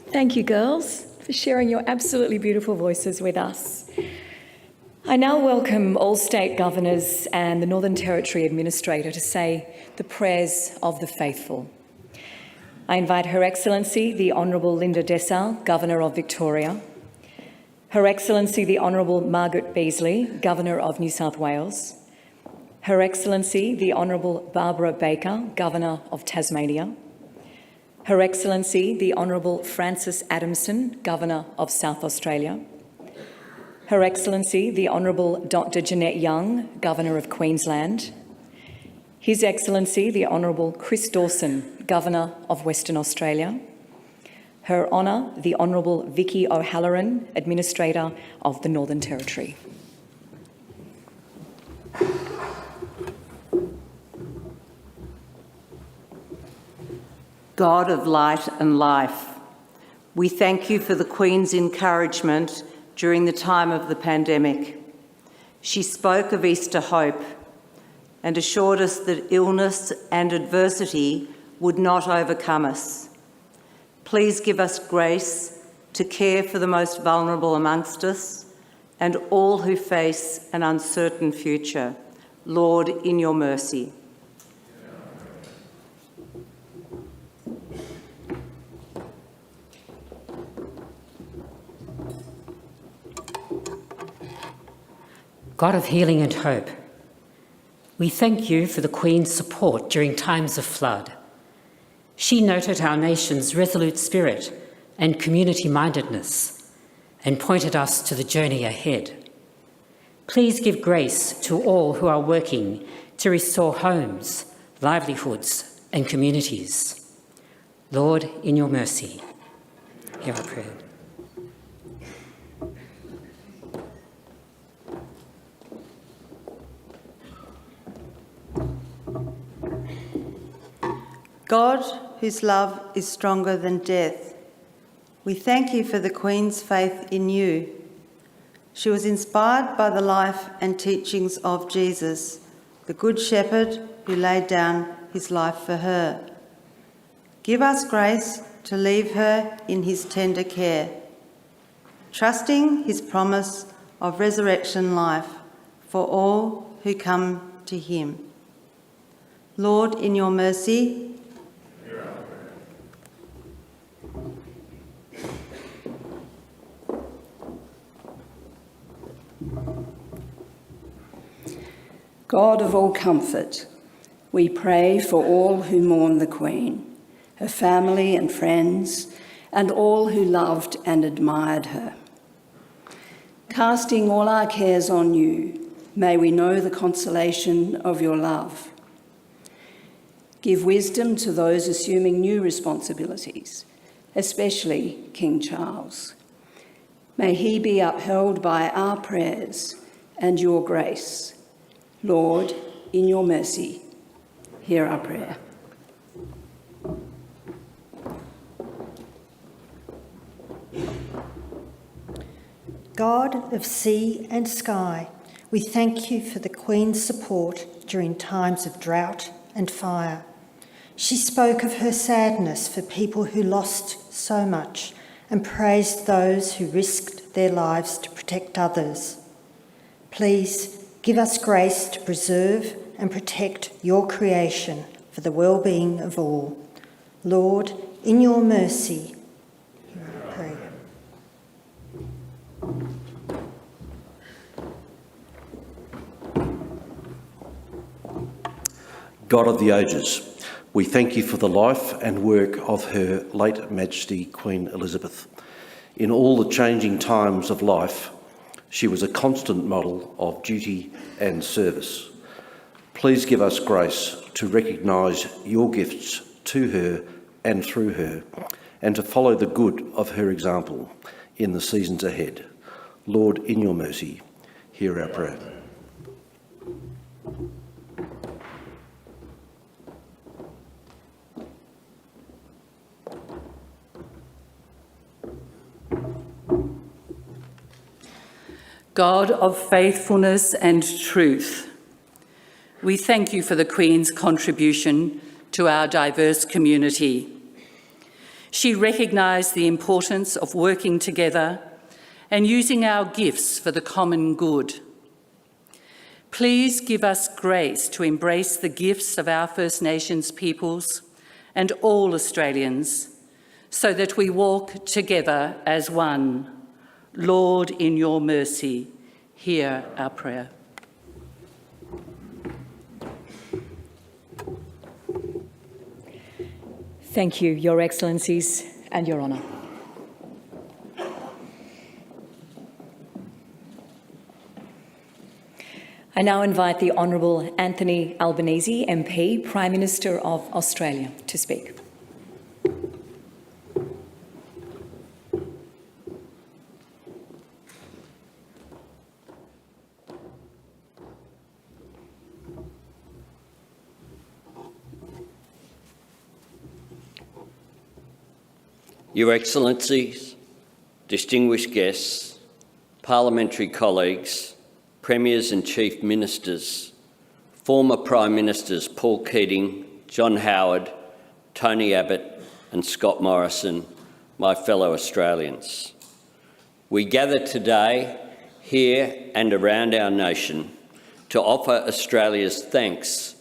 Thank you, girls, for sharing your absolutely beautiful voices with us. I now welcome all state governors and the Northern Territory Administrator to say the prayers of the faithful. I invite Her Excellency the Honourable Linda Dessau, Governor of Victoria, Her Excellency the Honourable Margaret Beasley, Governor of New South Wales, Her Excellency the Honourable Barbara Baker, Governor of Tasmania, Her Excellency the Honourable Frances Adamson, Governor of South Australia, Her Excellency the Honourable Dr. Jeanette Young, Governor of Queensland, His Excellency the Honourable Chris Dawson, Governor of Western Australia, Her Honour the Honourable Vicky O'Halloran, Administrator of the Northern Territory. God of light and life, we thank you for the Queen's encouragement during the time of the pandemic. She spoke of Easter hope and assured us that illness and adversity would not overcome us. Please give us grace to care for the most vulnerable amongst us and all who face an uncertain future. Lord, in your mercy. God of healing and hope, we thank you for the Queen's support during times of flood. She noted our nation's resolute spirit and community-mindedness and pointed us to the journey ahead. Please give grace to all who are working to restore homes, livelihoods and communities. Lord, in your mercy, hear our prayer. God, whose love is stronger than death, we thank you for the Queen's faith in you. She was inspired by the life and teachings of Jesus, the Good Shepherd who laid down his life for her. Give us grace to leave her in his tender care, trusting his promise of resurrection life for all who come to him. Lord, in your mercy, God of all comfort, we pray for all who mourn the Queen, her family and friends, and all who loved and admired her. Casting all our cares on you, may we know the consolation of your love. Give wisdom to those assuming new responsibilities, especially King Charles. May he be upheld by our prayers and your grace. Lord, in your mercy, hear our prayer. God of sea and sky, we thank you for the Queen's support during times of drought and fire. She spoke of her sadness for people who lost so much and praised those who risked their lives to protect others. Please give us grace to preserve and protect your creation for the well-being of all. Lord, in your mercy, hear our prayer. God of the ages, we thank you for the life and work of Her late Majesty Queen Elizabeth. In all the changing times of life, she was a constant model of duty and service. Please give us grace to recognise your gifts to her and through her, and to follow the good of her example in the seasons ahead. Lord, in your mercy, hear our prayer. God of faithfulness and truth, we thank you for the Queen's contribution to our diverse community. She recognised the importance of working together and using our gifts for the common good. Please give us grace to embrace the gifts of our First Nations peoples and all Australians so that we walk together as one. Lord, in your mercy, hear our prayer. Thank you, Your Excellencies and Your Honour. I now invite the Honourable Anthony Albanese, MP, Prime Minister of Australia, to speak. Your Excellencies, distinguished guests, parliamentary colleagues, Premiers and Chief Ministers, former Prime Ministers Paul Keating, John Howard, Tony Abbott and Scott Morrison, my fellow Australians. We gather today here and around our nation to offer Australia's thanks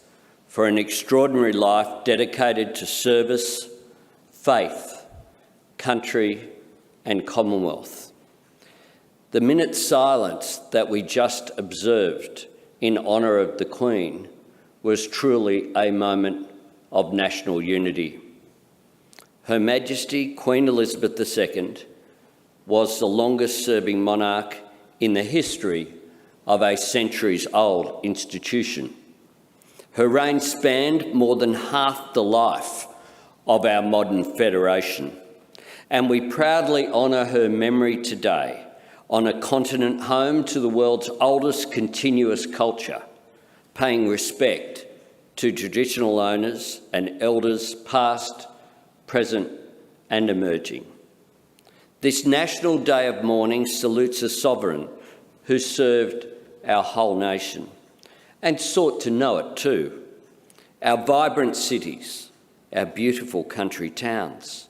for an extraordinary life dedicated to service, faith, country and Commonwealth. The minute's silence that we just observed in honour of the Queen was truly a moment of national unity. Her Majesty Queen Elizabeth II was the longest-serving monarch in the history of a centuries-old institution. Her reign spanned more than half the life of our modern federation, and we proudly honour her memory today on a continent home to the world's oldest continuous culture, paying respect to traditional owners and elders past, present and emerging. This National Day of Mourning salutes a sovereign who served our whole nation and sought to know it too. Our vibrant cities, our beautiful country towns,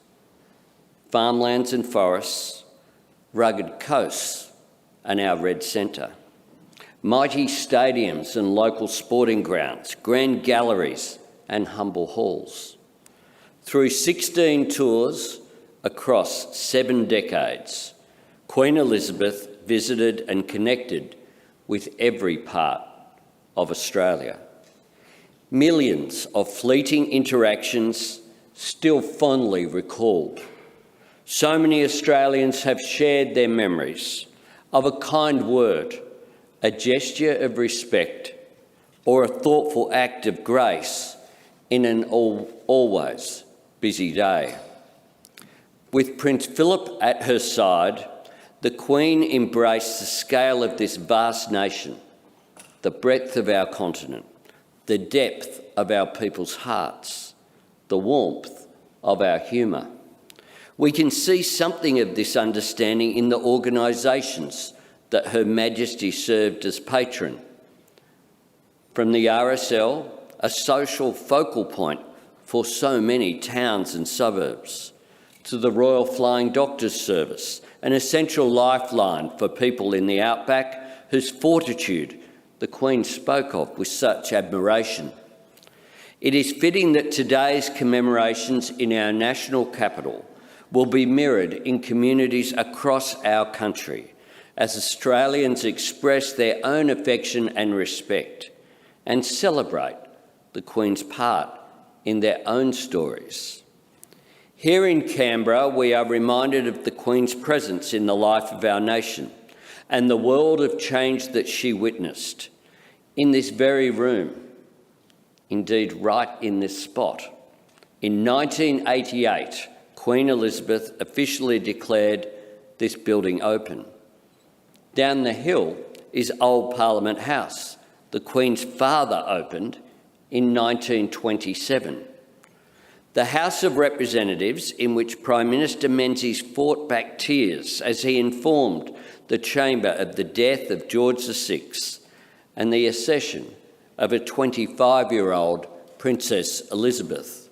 farmlands and forests, rugged coasts and our red centre, mighty stadiums and local sporting grounds, grand galleries and humble halls. Through 16 tours across 7 decades, Queen Elizabeth visited and connected with every part of Australia. Millions of fleeting interactions still fondly recalled. So many Australians have shared their memories of a kind word, a gesture of respect, or a thoughtful act of grace in an always busy day. With Prince Philip at her side, the Queen embraced the scale of this vast nation, the breadth of our continent, the depth of our people's hearts, the warmth of our humour. We can see something of this understanding in the organisations that Her Majesty served as patron. From the RSL, a social focal point for so many towns and suburbs, to the Royal Flying Doctors Service, an essential lifeline for people in the outback whose fortitude the Queen spoke of with such admiration. It is fitting that today's commemorations in our national capital will be mirrored in communities across our country as Australians express their own affection and respect and celebrate the Queen's part in their own stories. Here in Canberra, we are reminded of the Queen's presence in the life of our nation and the world of change that she witnessed in this very room, indeed right in this spot. In 1988, Queen Elizabeth officially declared this building open. Down the hill is Old Parliament House. The Queen's father opened in 1927. The House of Representatives, in which Prime Minister Menzies fought back tears as he informed the chamber of the death of George VI and the accession of a 25-year-old Princess Elizabeth.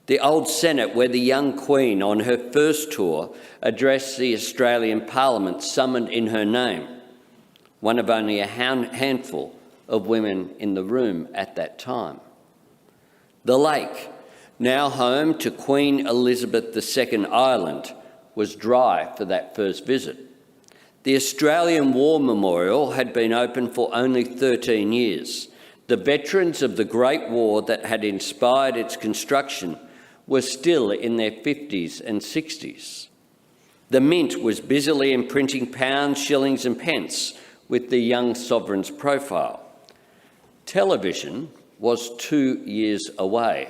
the old Senate where the young Queen on her first tour addressed the Australian Parliament summoned in her name, one of only a handful of women in the room at that time. The lake, now home to Queen Elizabeth II Island, was dry for that first visit. The Australian War Memorial had been open for only 13 years. The veterans of the Great War that had inspired its construction were still in their 50s and 60s. The Mint was busily imprinting pounds, shillings and pence with the young sovereign's profile. Television was 2 years away.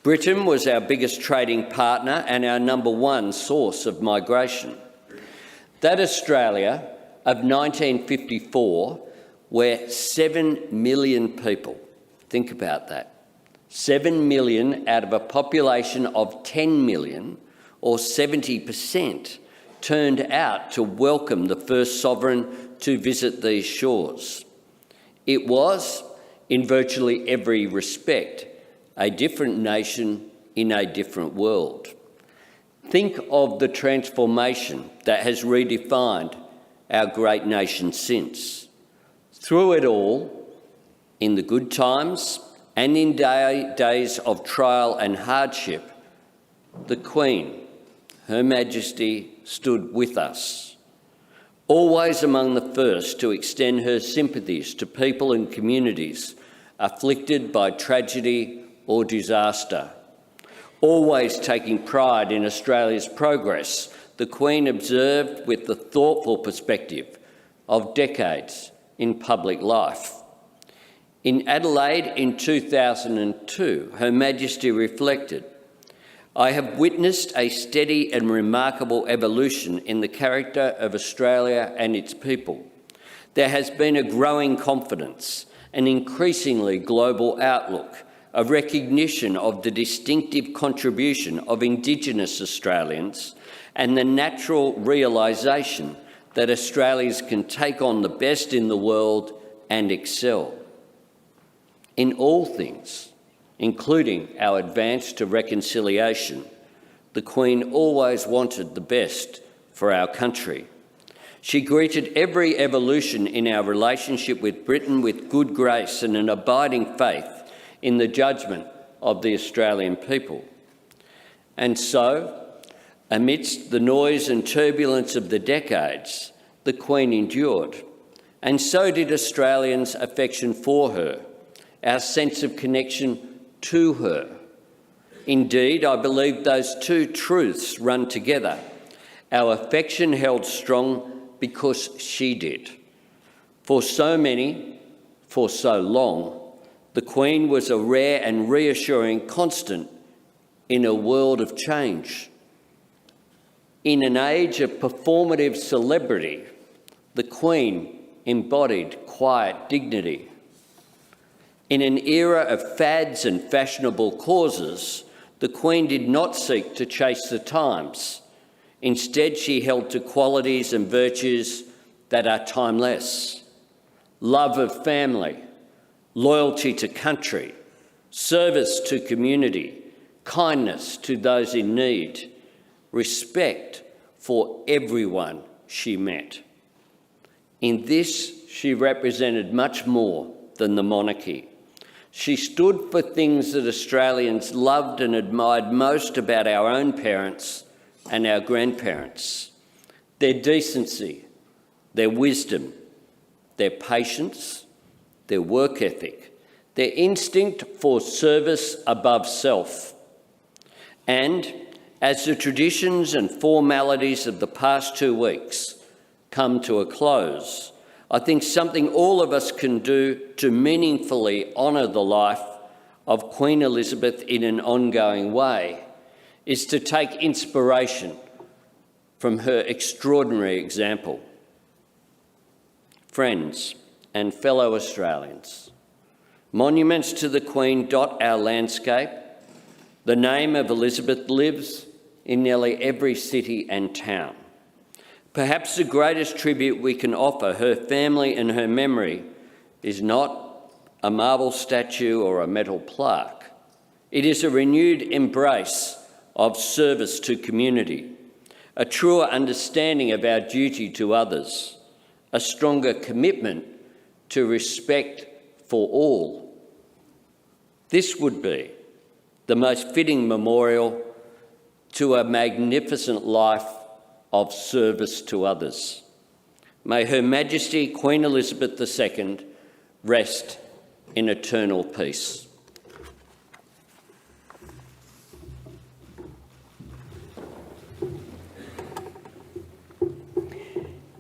Britain was our biggest trading partner and our #1 source of migration. That Australia of 1954, where 7 million people, think about that, 7 million out of a population of 10 million, or 70%, turned out to welcome the first sovereign to visit these shores. It was, in virtually every respect, a different nation in a different world. Think of the transformation that has redefined our great nation since. Through it all, in the good times and in days of trial and hardship, the Queen, Her Majesty, stood with us, always among the first to extend her sympathies to people and communities afflicted by tragedy or disaster. Always taking pride in Australia's progress, the Queen observed with the thoughtful perspective of decades in public life. In Adelaide in 2002, Her Majesty reflected, "I have witnessed a steady and remarkable evolution in the character of Australia and its people. There has been a growing confidence, an increasingly global outlook, a recognition of the distinctive contribution of Indigenous Australians and the natural realisation that Australians can take on the best in the world and excel. In all things, including our advance to reconciliation, the Queen always wanted the best for our country. She greeted every evolution in our relationship with Britain with good grace and an abiding faith in the judgment of the Australian people. And so, amidst the noise and turbulence of the decades, the Queen endured, and so did Australians' affection for her, our sense of connection to her. Indeed, I believe those two truths run together. Our affection held strong because she did. For so many, for so long, the Queen was a rare and reassuring constant in a world of change. In an age of performative celebrity, the Queen embodied quiet dignity. In an era of fads and fashionable causes, the Queen did not seek to chase the times. Instead, she held to qualities and virtues that are timeless: love of family, loyalty to country, service to community, kindness to those in need, respect for everyone she met. In this, she represented much more than the monarchy. She stood for things that Australians loved and admired most about our own parents and our grandparents: their decency, their wisdom, their patience, their work ethic, their instinct for service above self. And as the traditions and formalities of the past 2 weeks come to a close, I think something all of us can do to meaningfully honour the life of Queen Elizabeth in an ongoing way is to take inspiration from her extraordinary example. Friends and fellow Australians, monuments to the Queen dot our landscape. The name of Elizabeth lives in nearly every city and town. Perhaps the greatest tribute we can offer her family and her memory is not a marble statue or a metal plaque. It is a renewed embrace of service to community, a truer understanding of our duty to others, a stronger commitment to respect for all. This would be the most fitting memorial to a magnificent life of service to others. May Her Majesty Queen Elizabeth II rest in eternal peace.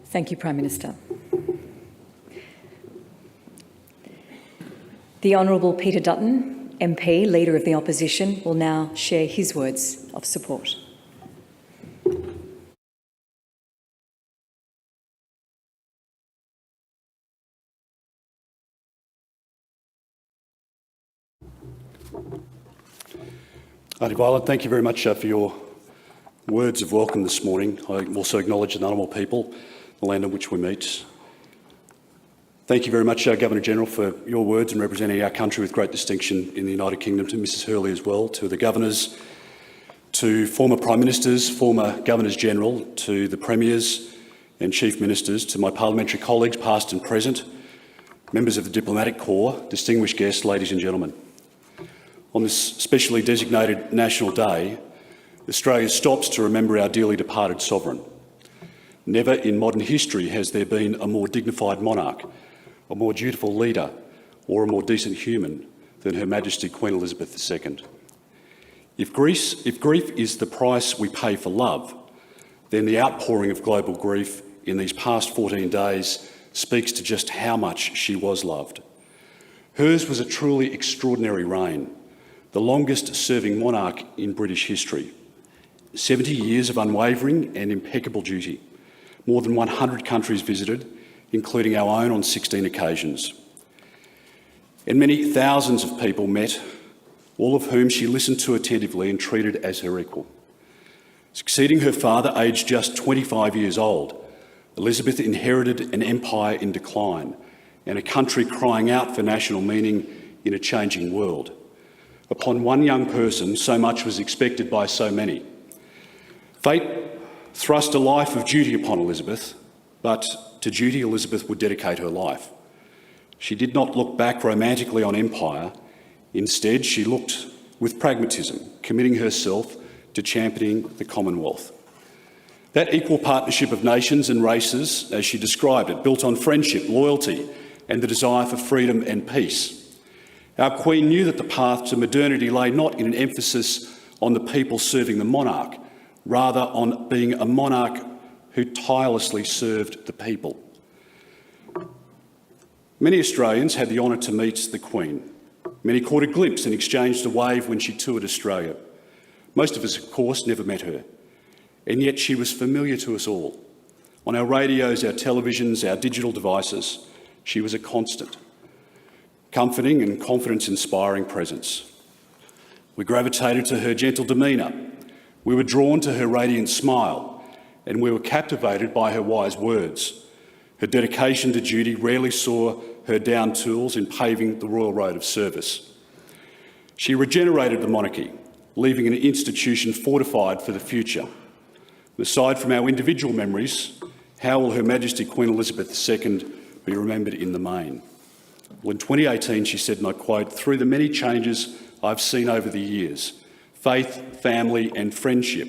Thank you, Prime Minister. The Honourable Peter Dutton, MP, Leader of the Opposition, will now share his words of support. Aunty Violet, thank you very much for your words of welcome this morning. I also acknowledge the Ngunnawal people, the land on which we meet. Thank you very much, Governor-General, for your words and representing our country with great distinction in the United Kingdom, to Mrs Hurley as well, to the governors, to former Prime Ministers, former Governors-General, to the Premiers and Chief Ministers, to my parliamentary colleagues, past and present, members of the Diplomatic Corps, distinguished guests, ladies and gentlemen. On this specially designated National Day, Australia stops to remember our dearly departed sovereign. Never in modern history has there been a more dignified monarch, a more dutiful leader, or a more decent human than Her Majesty Queen Elizabeth II. If grief is the price we pay for love, then the outpouring of global grief in these past 14 days speaks to just how much she was loved. Hers was a truly extraordinary reign, the longest-serving monarch in British history. 70 years of unwavering and impeccable duty, more than 100 countries visited, including our own on 16 occasions. And many thousands of people met, all of whom she listened to attentively and treated as her equal. Succeeding her father, aged just 25 years old, Elizabeth inherited an empire in decline and a country crying out for national meaning in a changing world. Upon one young person, so much was expected by so many. Fate thrust a life of duty upon Elizabeth, but to duty Elizabeth would dedicate her life. She did not look back romantically on empire. Instead, she looked with pragmatism, committing herself to championing the Commonwealth. That equal partnership of nations and races, as she described it, built on friendship, loyalty, and the desire for freedom and peace. Our Queen knew that the path to modernity lay not in an emphasis on the people serving the monarch, rather on being a monarch who tirelessly served the people. Many Australians had the honour to meet the Queen. Many caught a glimpse and exchanged a wave when she toured Australia. Most of us, of course, never met her, and yet she was familiar to us all. On our radios, our televisions, our digital devices, she was a constant. Comforting and confidence-inspiring presence. We gravitated to her gentle demeanour. We were drawn to her radiant smile, and we were captivated by her wise words. Her dedication to duty rarely saw her down tools in paving the royal road of service. She regenerated the monarchy, leaving an institution fortified for the future. Aside from our individual memories, how will Her Majesty Queen Elizabeth II be remembered in the main? Well, in 2018, she said, and I quote, "Through the many changes I've seen over the years, faith, family and friendship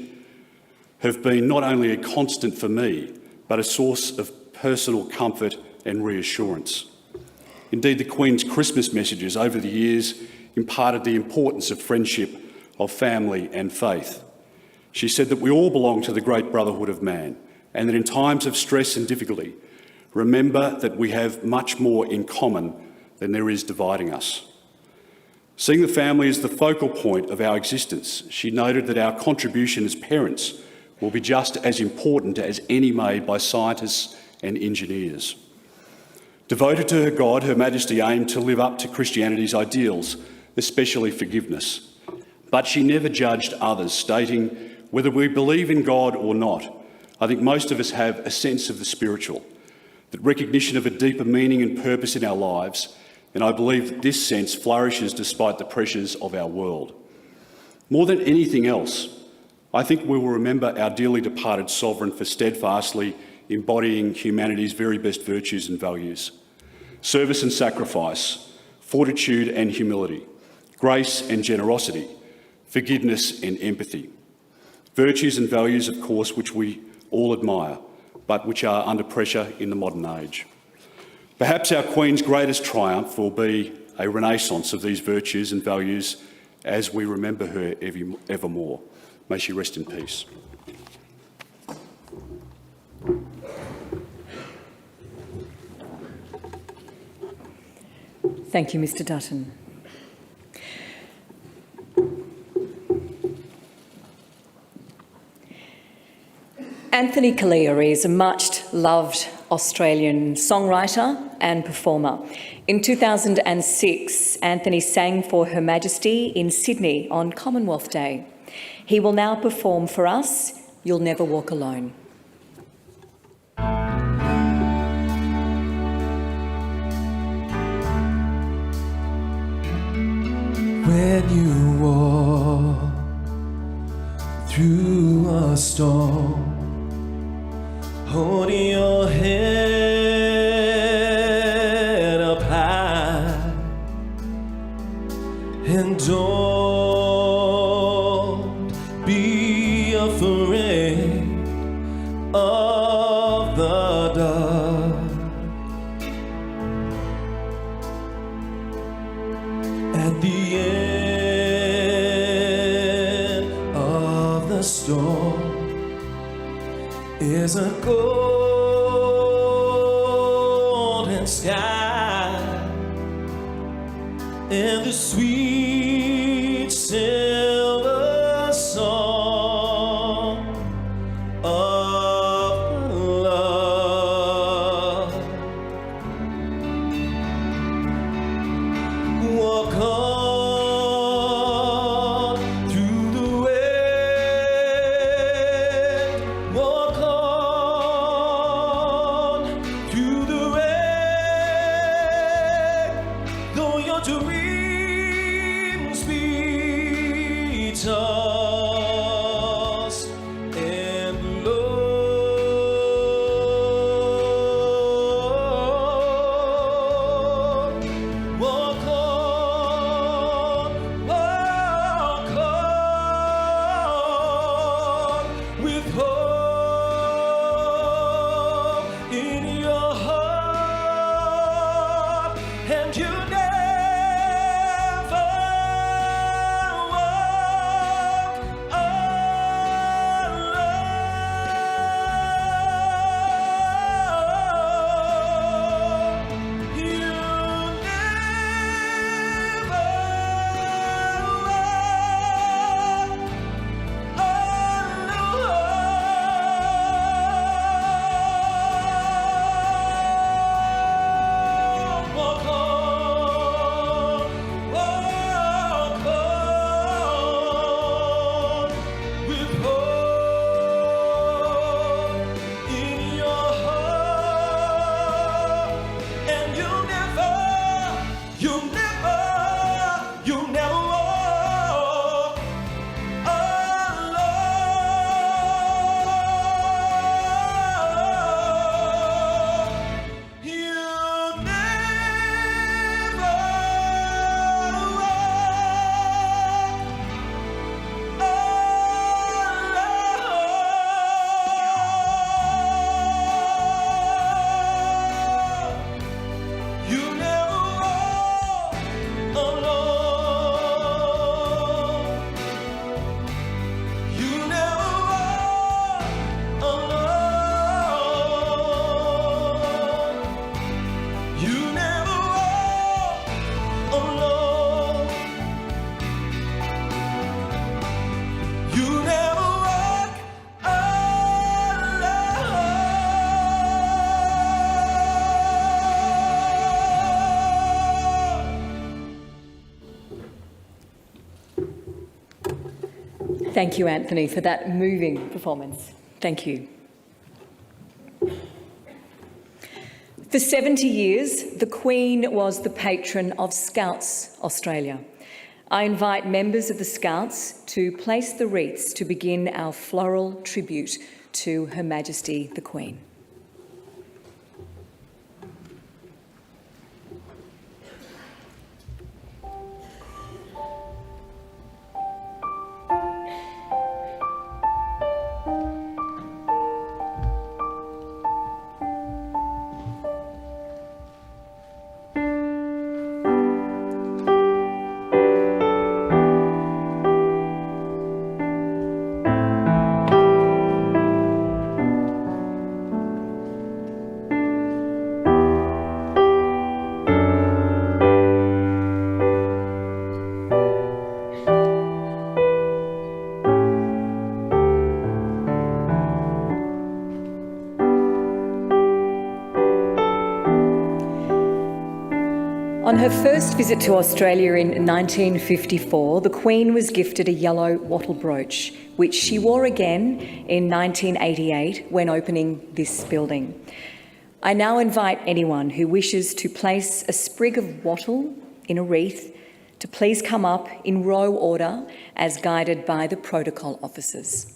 have been not only a constant for me, but a source of personal comfort and reassurance." Indeed, the Queen's Christmas messages over the years imparted the importance of friendship, of family and faith. She said that we all belong to the great brotherhood of man, and that in times of stress and difficulty, remember that we have much more in common than there is dividing us. Seeing the family as the focal point of our existence, she noted that our contribution as parents will be just as important as any made by scientists and engineers. Devoted to her God, Her Majesty aimed to live up to Christianity's ideals, especially forgiveness. But she never judged others, stating, "Whether we believe in God or not, I think most of us have a sense of the spiritual, that recognition of a deeper meaning and purpose in our lives, and I believe that this sense flourishes despite the pressures of our world." More than anything else, I think we will remember our dearly departed sovereign for steadfastly embodying humanity's very best virtues and values: service and sacrifice, fortitude and humility, grace and generosity, forgiveness and empathy. Virtues and values, of course, which we all admire, but which are under pressure in the modern age. Perhaps our Queen's greatest triumph will be a renaissance of these virtues and values as we remember her evermore. May she rest in peace. Thank you, Mr Dutton. Anthony Kalia is a much-loved Australian songwriter and performer. In 2006, Anthony sang for Her Majesty in Sydney on Commonwealth Day. He will now perform for us You'll Never Walk Alone. When you walk through a storm, holding your head up high, and don't be afraid of the dark. At the end of the storm is a golden sky and the sweet silver song of love. Walk on through the wind, walk on through the rain, though your dreams be tossed and blown. Walk on with hope in your heart, and you never walk alone. You walk on with hope in your heart, and you'll never walk alone. You'll never Thank you, Anthony, for that moving performance. Thank you. For 70 years, the Queen was the patron of Scouts Australia, I invite members of the Scouts to place the wreaths to begin our floral tribute to Her Majesty the Queen. On her first visit to Australia in 1954, the Queen was gifted a yellow wattle brooch, which she wore again in 1988 when opening this building. I now invite anyone who wishes to place a sprig of wattle in a wreath to please come up in row order as guided by the protocol officers.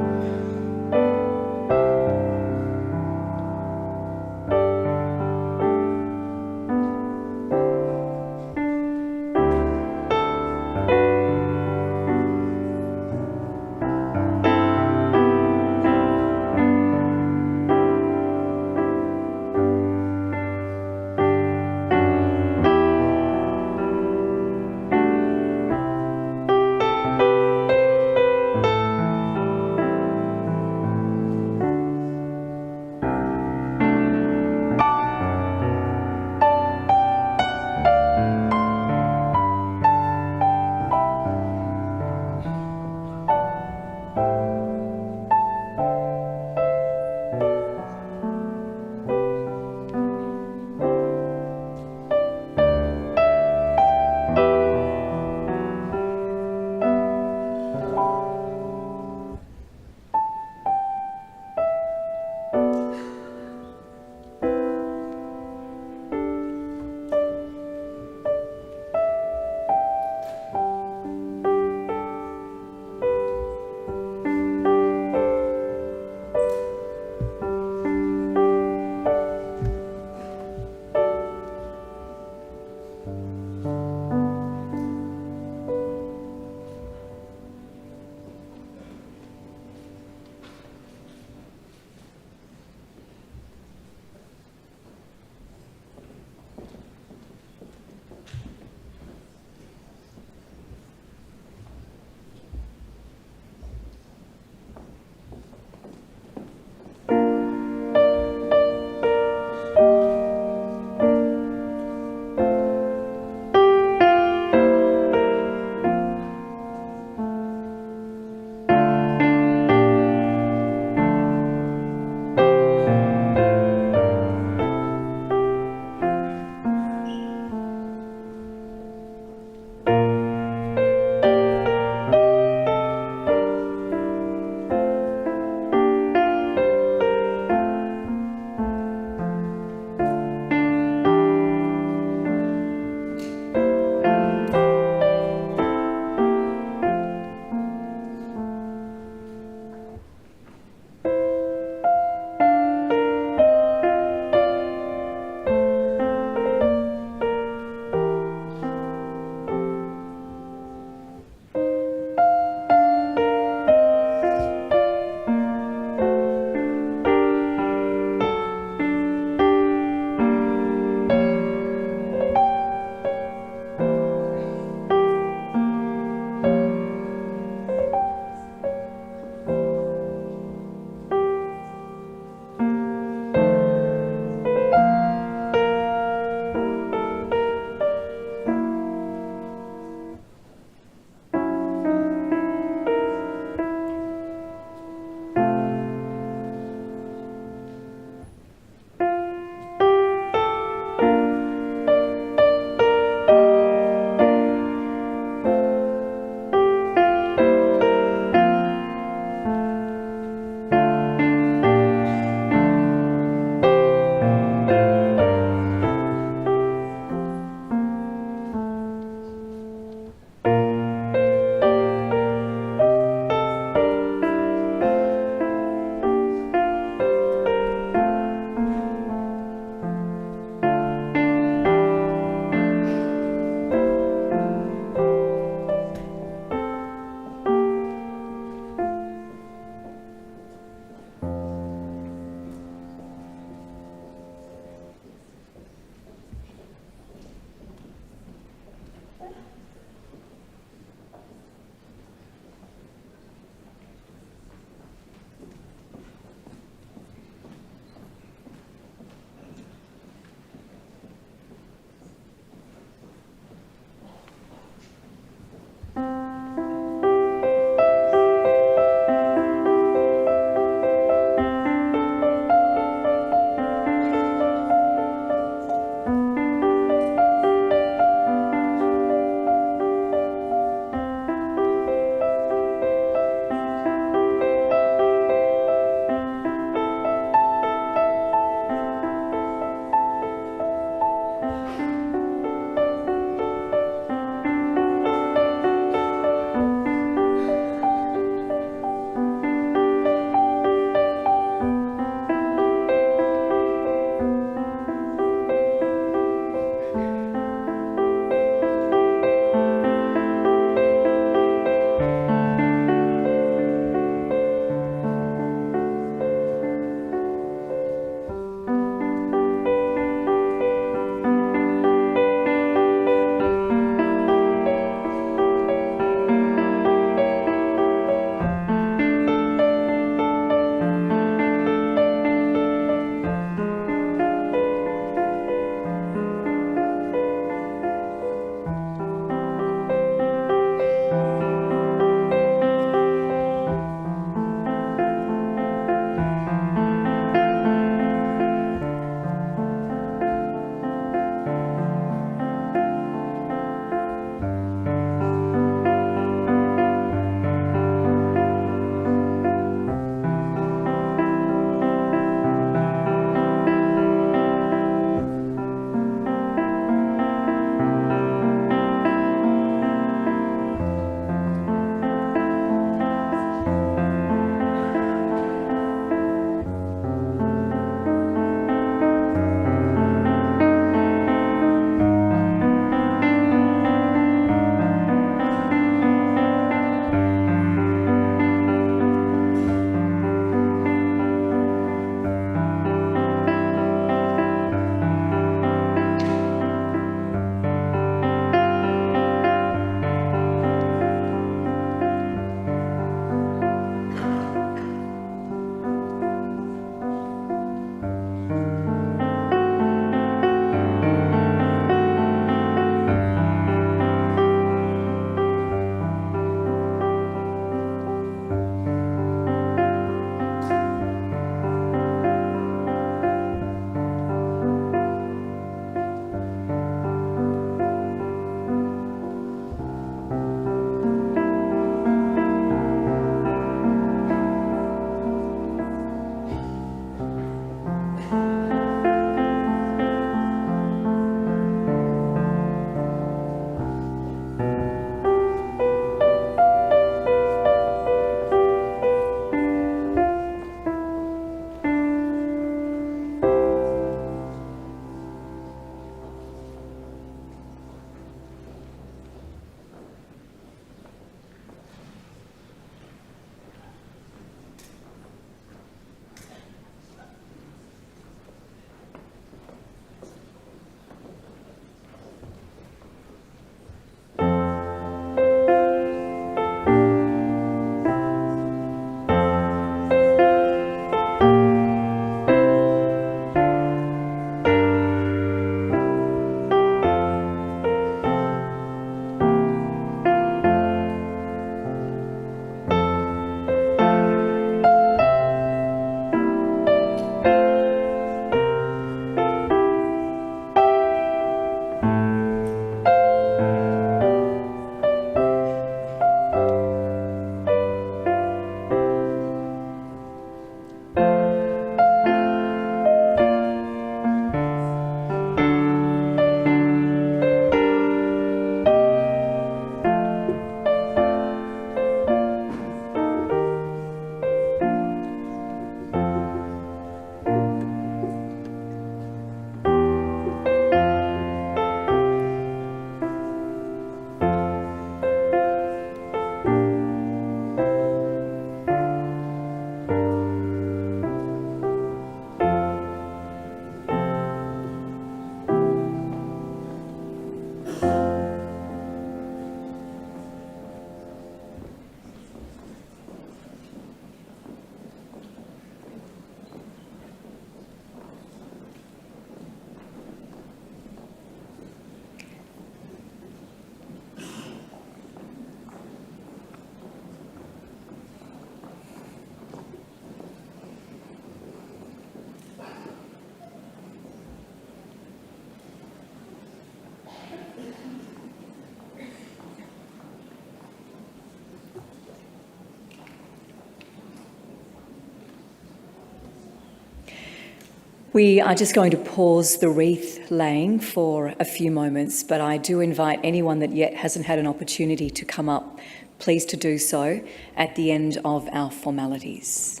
We are just going to pause the wreath laying for a few moments, but I do invite anyone that yet hasn't had an opportunity to come up, please to do so at the end of our formalities.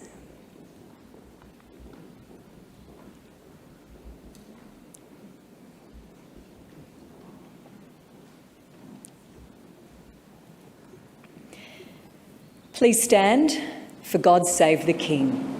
Please stand for God Save the King.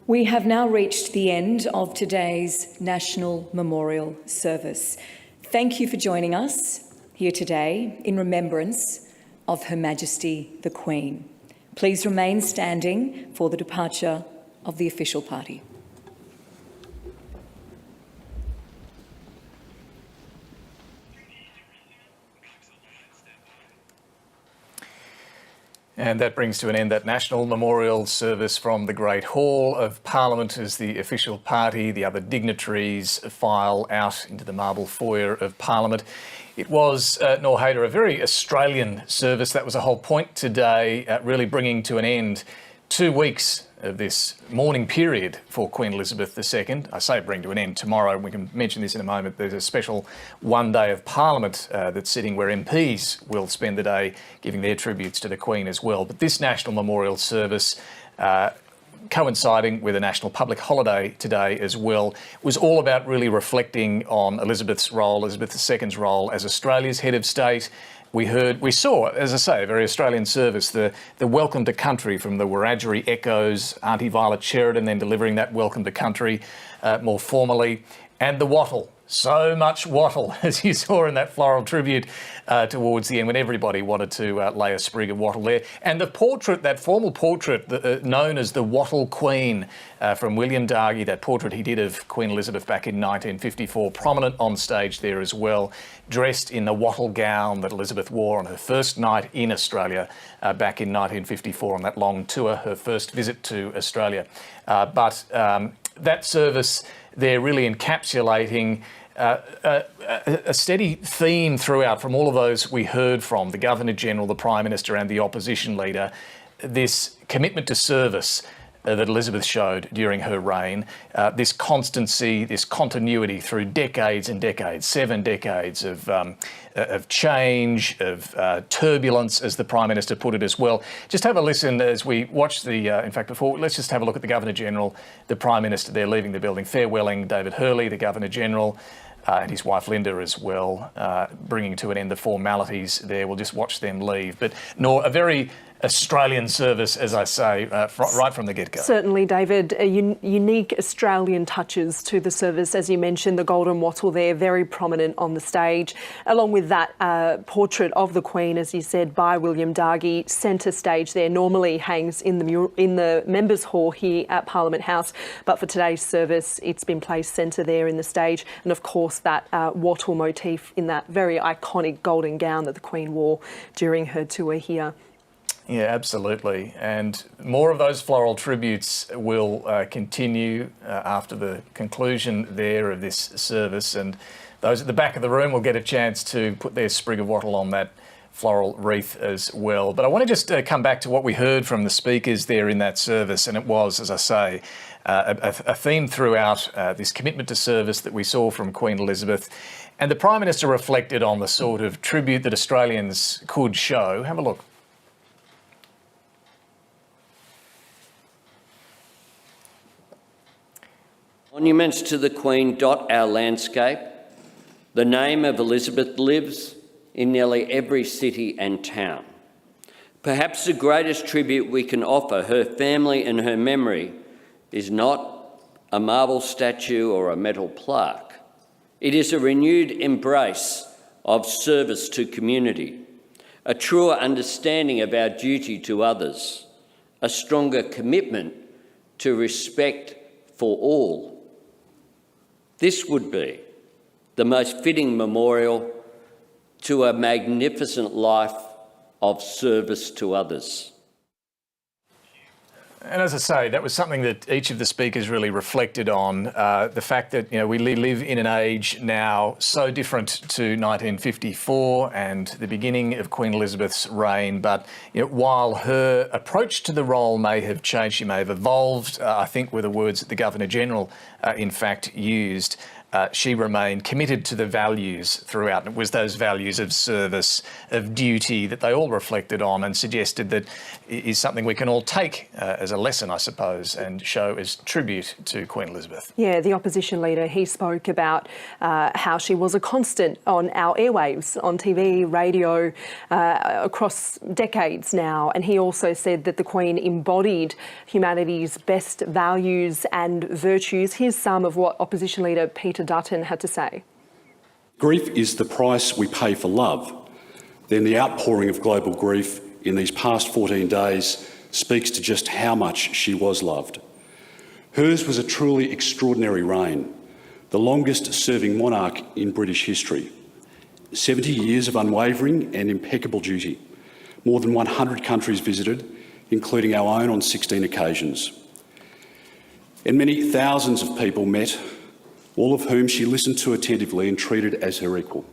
We have now reached the end of today's National Memorial Service. Thank you for joining us here today in remembrance of Her Majesty the Queen. Please remain standing for the departure of the official party. And that brings to an end that National Memorial Service from the Great Hall of Parliament as the official party, the other dignitaries file out into the marble foyer of Parliament. It was, Noor Hayder, a very Australian service. That was the whole point today, really bringing to an end 2 weeks of this mourning period for Queen Elizabeth II. I say bring to an end tomorrow. We can mention this in a moment. There's a special one day of Parliament that's sitting where MPs will spend the day giving their tributes to the Queen as well. But this National Memorial Service, coinciding with a national public holiday today as well, was all about really reflecting on Elizabeth II's role as Australia's head of state. We saw, as I say, a very Australian service, the welcome to country from the Wiradjuri echoes, Auntie Violet Sheridan then delivering that welcome to country more formally, and the wattle. So much wattle, as you saw in that floral tribute towards the end, when everybody wanted to lay a sprig of wattle there. And the portrait, that formal portrait known as the Wattle Queen from William Dargie, that portrait he did of Queen Elizabeth back in 1954, prominent on stage there as well, dressed in the wattle gown that Elizabeth wore on her first night in Australia back in 1954 on that long tour, her first visit to Australia. But that service there really encapsulating a steady theme throughout from all of those we heard from, the Governor-General, the Prime Minister and the Opposition Leader, this commitment to service that Elizabeth showed during her reign, this constancy, this continuity through decades and decades, 7 decades of change, of turbulence, as the Prime Minister put it as well. Just have a listen as we watch in fact, before, let's just have a look at the Governor-General, the Prime Minister there leaving the building, farewelling David Hurley, the Governor-General, and his wife Linda as well, bringing to an end the formalities there. We'll just watch them leave. But Noor, a very Australian service, as I say, right from the get-go. Certainly, David. Unique Australian touches to the service. As you mentioned, the golden wattle there, very prominent on the stage. Along with that portrait of the Queen, as you said, by William Dargie, centre stage there, normally hangs in the Members' Hall here at Parliament House. But for today's service, it's been placed centre there in the stage. And of course, that wattle motif in that very iconic golden gown that the Queen wore during her tour here. Yeah, absolutely. And more of those floral tributes will continue after the conclusion there of this service. And those at the back of the room will get a chance to put their sprig of wattle on that floral wreath as well. But I want to just come back to what we heard from the speakers there in that service. And it was, as I say, a theme throughout this commitment to service that we saw from Queen Elizabeth. And the Prime Minister reflected on the sort of tribute that Australians could show. Have a look. Monuments to the Queen dot our landscape. The name of Elizabeth lives in nearly every city and town. Perhaps the greatest tribute we can offer her family and her memory is not a marble statue or a metal plaque. It is a renewed embrace of service to community, a truer understanding of our duty to others, a stronger commitment to respect for all. This would be the most fitting memorial to a magnificent life of service to others. And as I say, that was something that each of the speakers really reflected on, the fact that, you know, we live in an age now so different to 1954 and the beginning of Queen Elizabeth's reign. But, you know, while her approach to the role may have changed, she may have evolved, I think were the words that the Governor-General, in fact, used. She remained committed to the values throughout. And it was those values of service, of duty that they all reflected on and suggested that is something we can all take as a lesson, I suppose, and show as tribute to Queen Elizabeth. Yeah, the opposition leader, he spoke about how she was a constant on our airwaves, on TV, radio, across decades now. And he also said that the Queen embodied humanity's best values and virtues. Here's some of what opposition leader Peter Dutton had to say. Grief is the price we pay for love. Then the outpouring of global grief in these past 14 days speaks to just how much she was loved. Hers was a truly extraordinary reign, the longest serving monarch in British history. 70 years of unwavering and impeccable duty. More than 100 countries visited, including our own on 16 occasions. And many thousands of people met, all of whom she listened to attentively and treated as her equal.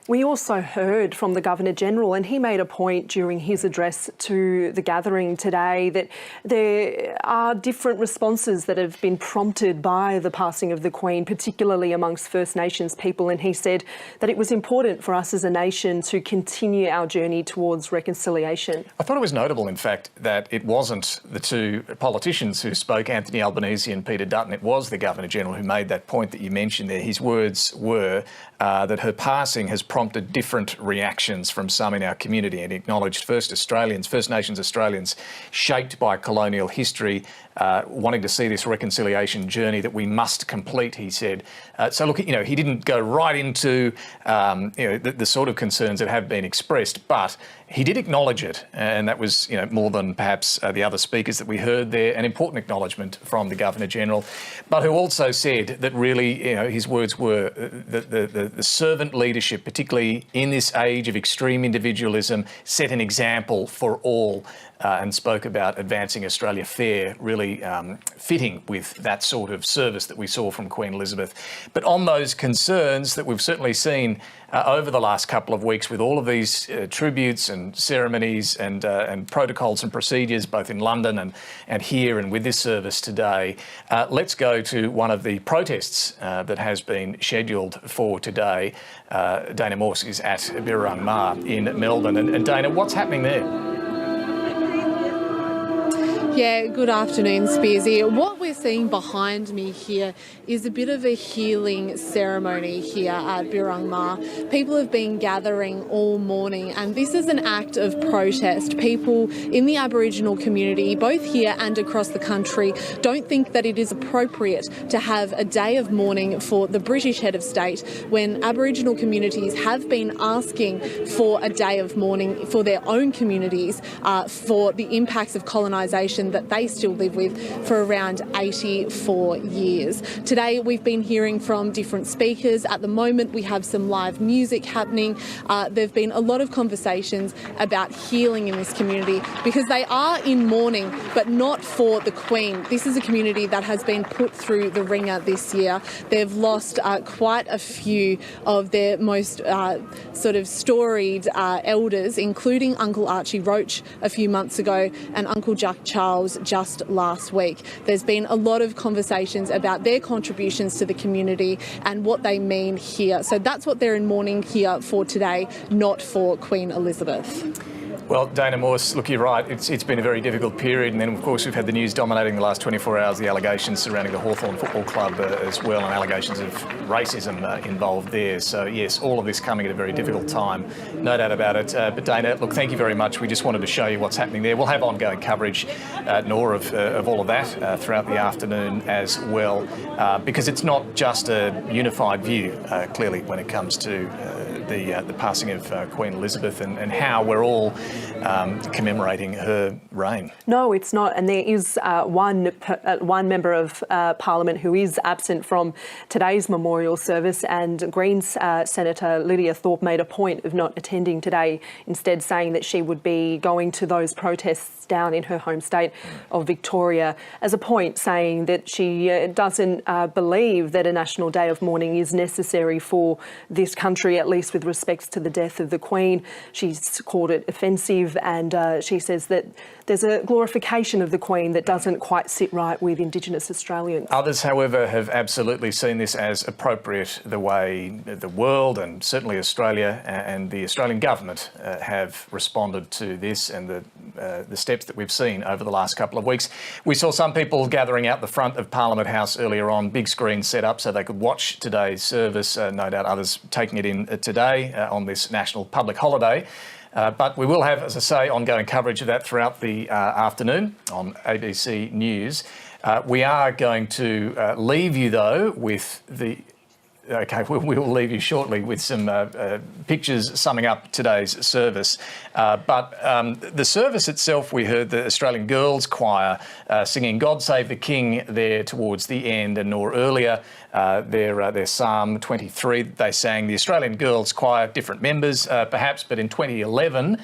We also heard from the Governor-General, and he made a point during his address to the gathering today that there are different responses that have been prompted by the passing of the Queen, particularly amongst First Nations people. And he said that it was important for us as a nation to continue our journey towards reconciliation. I thought it was notable, in fact, that it wasn't the two politicians who spoke, Anthony Albanese and Peter Dutton. It was the Governor-General who made that point that you mentioned there. His words were that her passing has prompted different reactions from some in our community, and acknowledged First Nations Australians shaped by colonial history, wanting to see this reconciliation journey that we must complete, he said. So look, you know, he didn't go right into the sort of concerns that have been expressed, but he did acknowledge it, and that was, you know, more than perhaps the other speakers that we heard there, an important acknowledgement from the Governor-General, but who also said that really, you know, his words were the servant leadership, particularly in this age of extreme individualism, set an example for all, and spoke about advancing Australia fair, really fitting with that sort of service that we saw from Queen Elizabeth. But on those concerns that we've certainly seen over the last couple of weeks with all of these tributes and ceremonies and protocols and procedures, both in London and here and with this service today, let's go to one of the protests that has been scheduled for today. Dana Morse is at Birrarung Ma in Melbourne. And Dana, what's happening there? Yeah, good afternoon, Spearsy. What we're seeing behind me here is a bit of a healing ceremony here at Birrarung Ma. People have been gathering all morning, and this is an act of protest. People in the Aboriginal community, both here and across the country, don't think that it is appropriate to have a day of mourning for the British head of state when Aboriginal communities have been asking for a day of mourning for their own communities for the impacts of colonisation that they still live with for around 84 years. Today we've been hearing from different speakers. At the moment we have some live music happening. There have been a lot of conversations about healing in this community because they are in mourning, but not for the Queen. This is a community that has been put through the ringer this year. They've lost quite a few of their most sort of storied elders, including Uncle Archie Roach a few months ago and Uncle Jack Charles just last week. There's been a lot of conversations about their contributions to the community and what they mean here. So that's what they're in mourning here for today, not for Queen Elizabeth. Well, Dana Morse, look, you're right. It's been a very difficult period. And then, of course, we've had the news dominating the last 24 hours, the allegations surrounding the Hawthorn Football Club as well, and allegations of racism involved there. So, yes, all of this coming at a very difficult time. No doubt about it. But, Dana, look, thank you very much. We just wanted to show you what's happening there. We'll have ongoing coverage, Nor, of all of that throughout the afternoon as well, because it's not just a unified view, clearly, when it comes to the passing of Queen Elizabeth and how we're all commemorating her reign. No, it's not. And there is one member of Parliament who is absent from today's memorial service, and Greens Senator Lydia Thorpe made a point of not attending today, instead saying that she would be going to those protests down in her home state of Victoria, as a point saying that she doesn't believe that a national day of mourning is necessary for this country, at least with respects to the death of the Queen. She's called it offensive, and she says that there's a glorification of the Queen that doesn't quite sit right with Indigenous Australians. Others, however, have absolutely seen this as appropriate, the way the world and certainly Australia and the Australian government have responded to this and the steps that we've seen over the last couple of weeks. We saw some people gathering out the front of Parliament House earlier on, big screens set up so they could watch today's service, no doubt others taking it in today on this national public holiday. But we will have, as I say, ongoing coverage of that throughout the afternoon on ABC News. We are going to leave you, though, with the... OK, we'll leave you shortly with some pictures summing up today's service. But the service itself, we heard the Australian Girls Choir singing God Save the King there towards the end, and nor earlier their Psalm 23 they sang. The Australian Girls Choir, different members perhaps, but in 2011,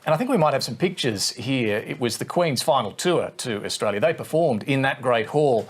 and I think we might have some pictures here, it was the Queen's final tour to Australia. They performed in that great hall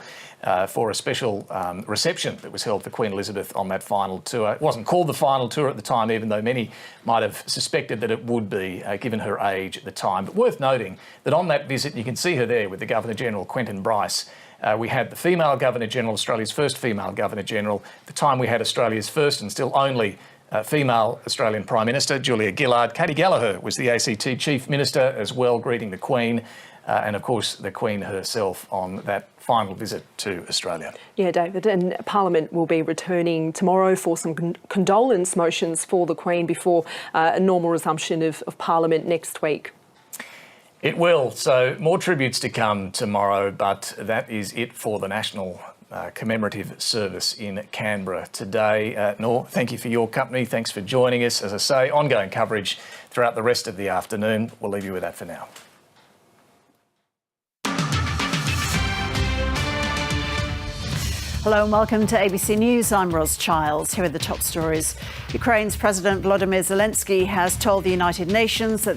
for a special reception that was held for Queen Elizabeth on that final tour. It wasn't called the final tour at the time, even though many might have suspected that it would be, given her age at the time. But worth noting that on that visit, you can see her there with the Governor-General, Quentin Bryce. We had the female Governor-General, Australia's first female Governor-General. At the time, we had Australia's first and still only female Australian Prime Minister, Julia Gillard. Katie Gallagher was the ACT Chief Minister as well, greeting the Queen. And, of course, the Queen herself on that final visit to Australia. Yeah, David, and Parliament will be returning tomorrow for some condolence motions for the Queen before a normal resumption of Parliament next week. It will. So more tributes to come tomorrow, but that is it for the national commemorative service in Canberra today. Nor, thank you for your company. Thanks for joining us. As I say, ongoing coverage throughout the rest of the afternoon. We'll leave you with that for now. Hello and welcome to ABC News. I'm Ros Childs. Here are the top stories. Ukraine's President Volodymyr Zelensky has told the United Nations that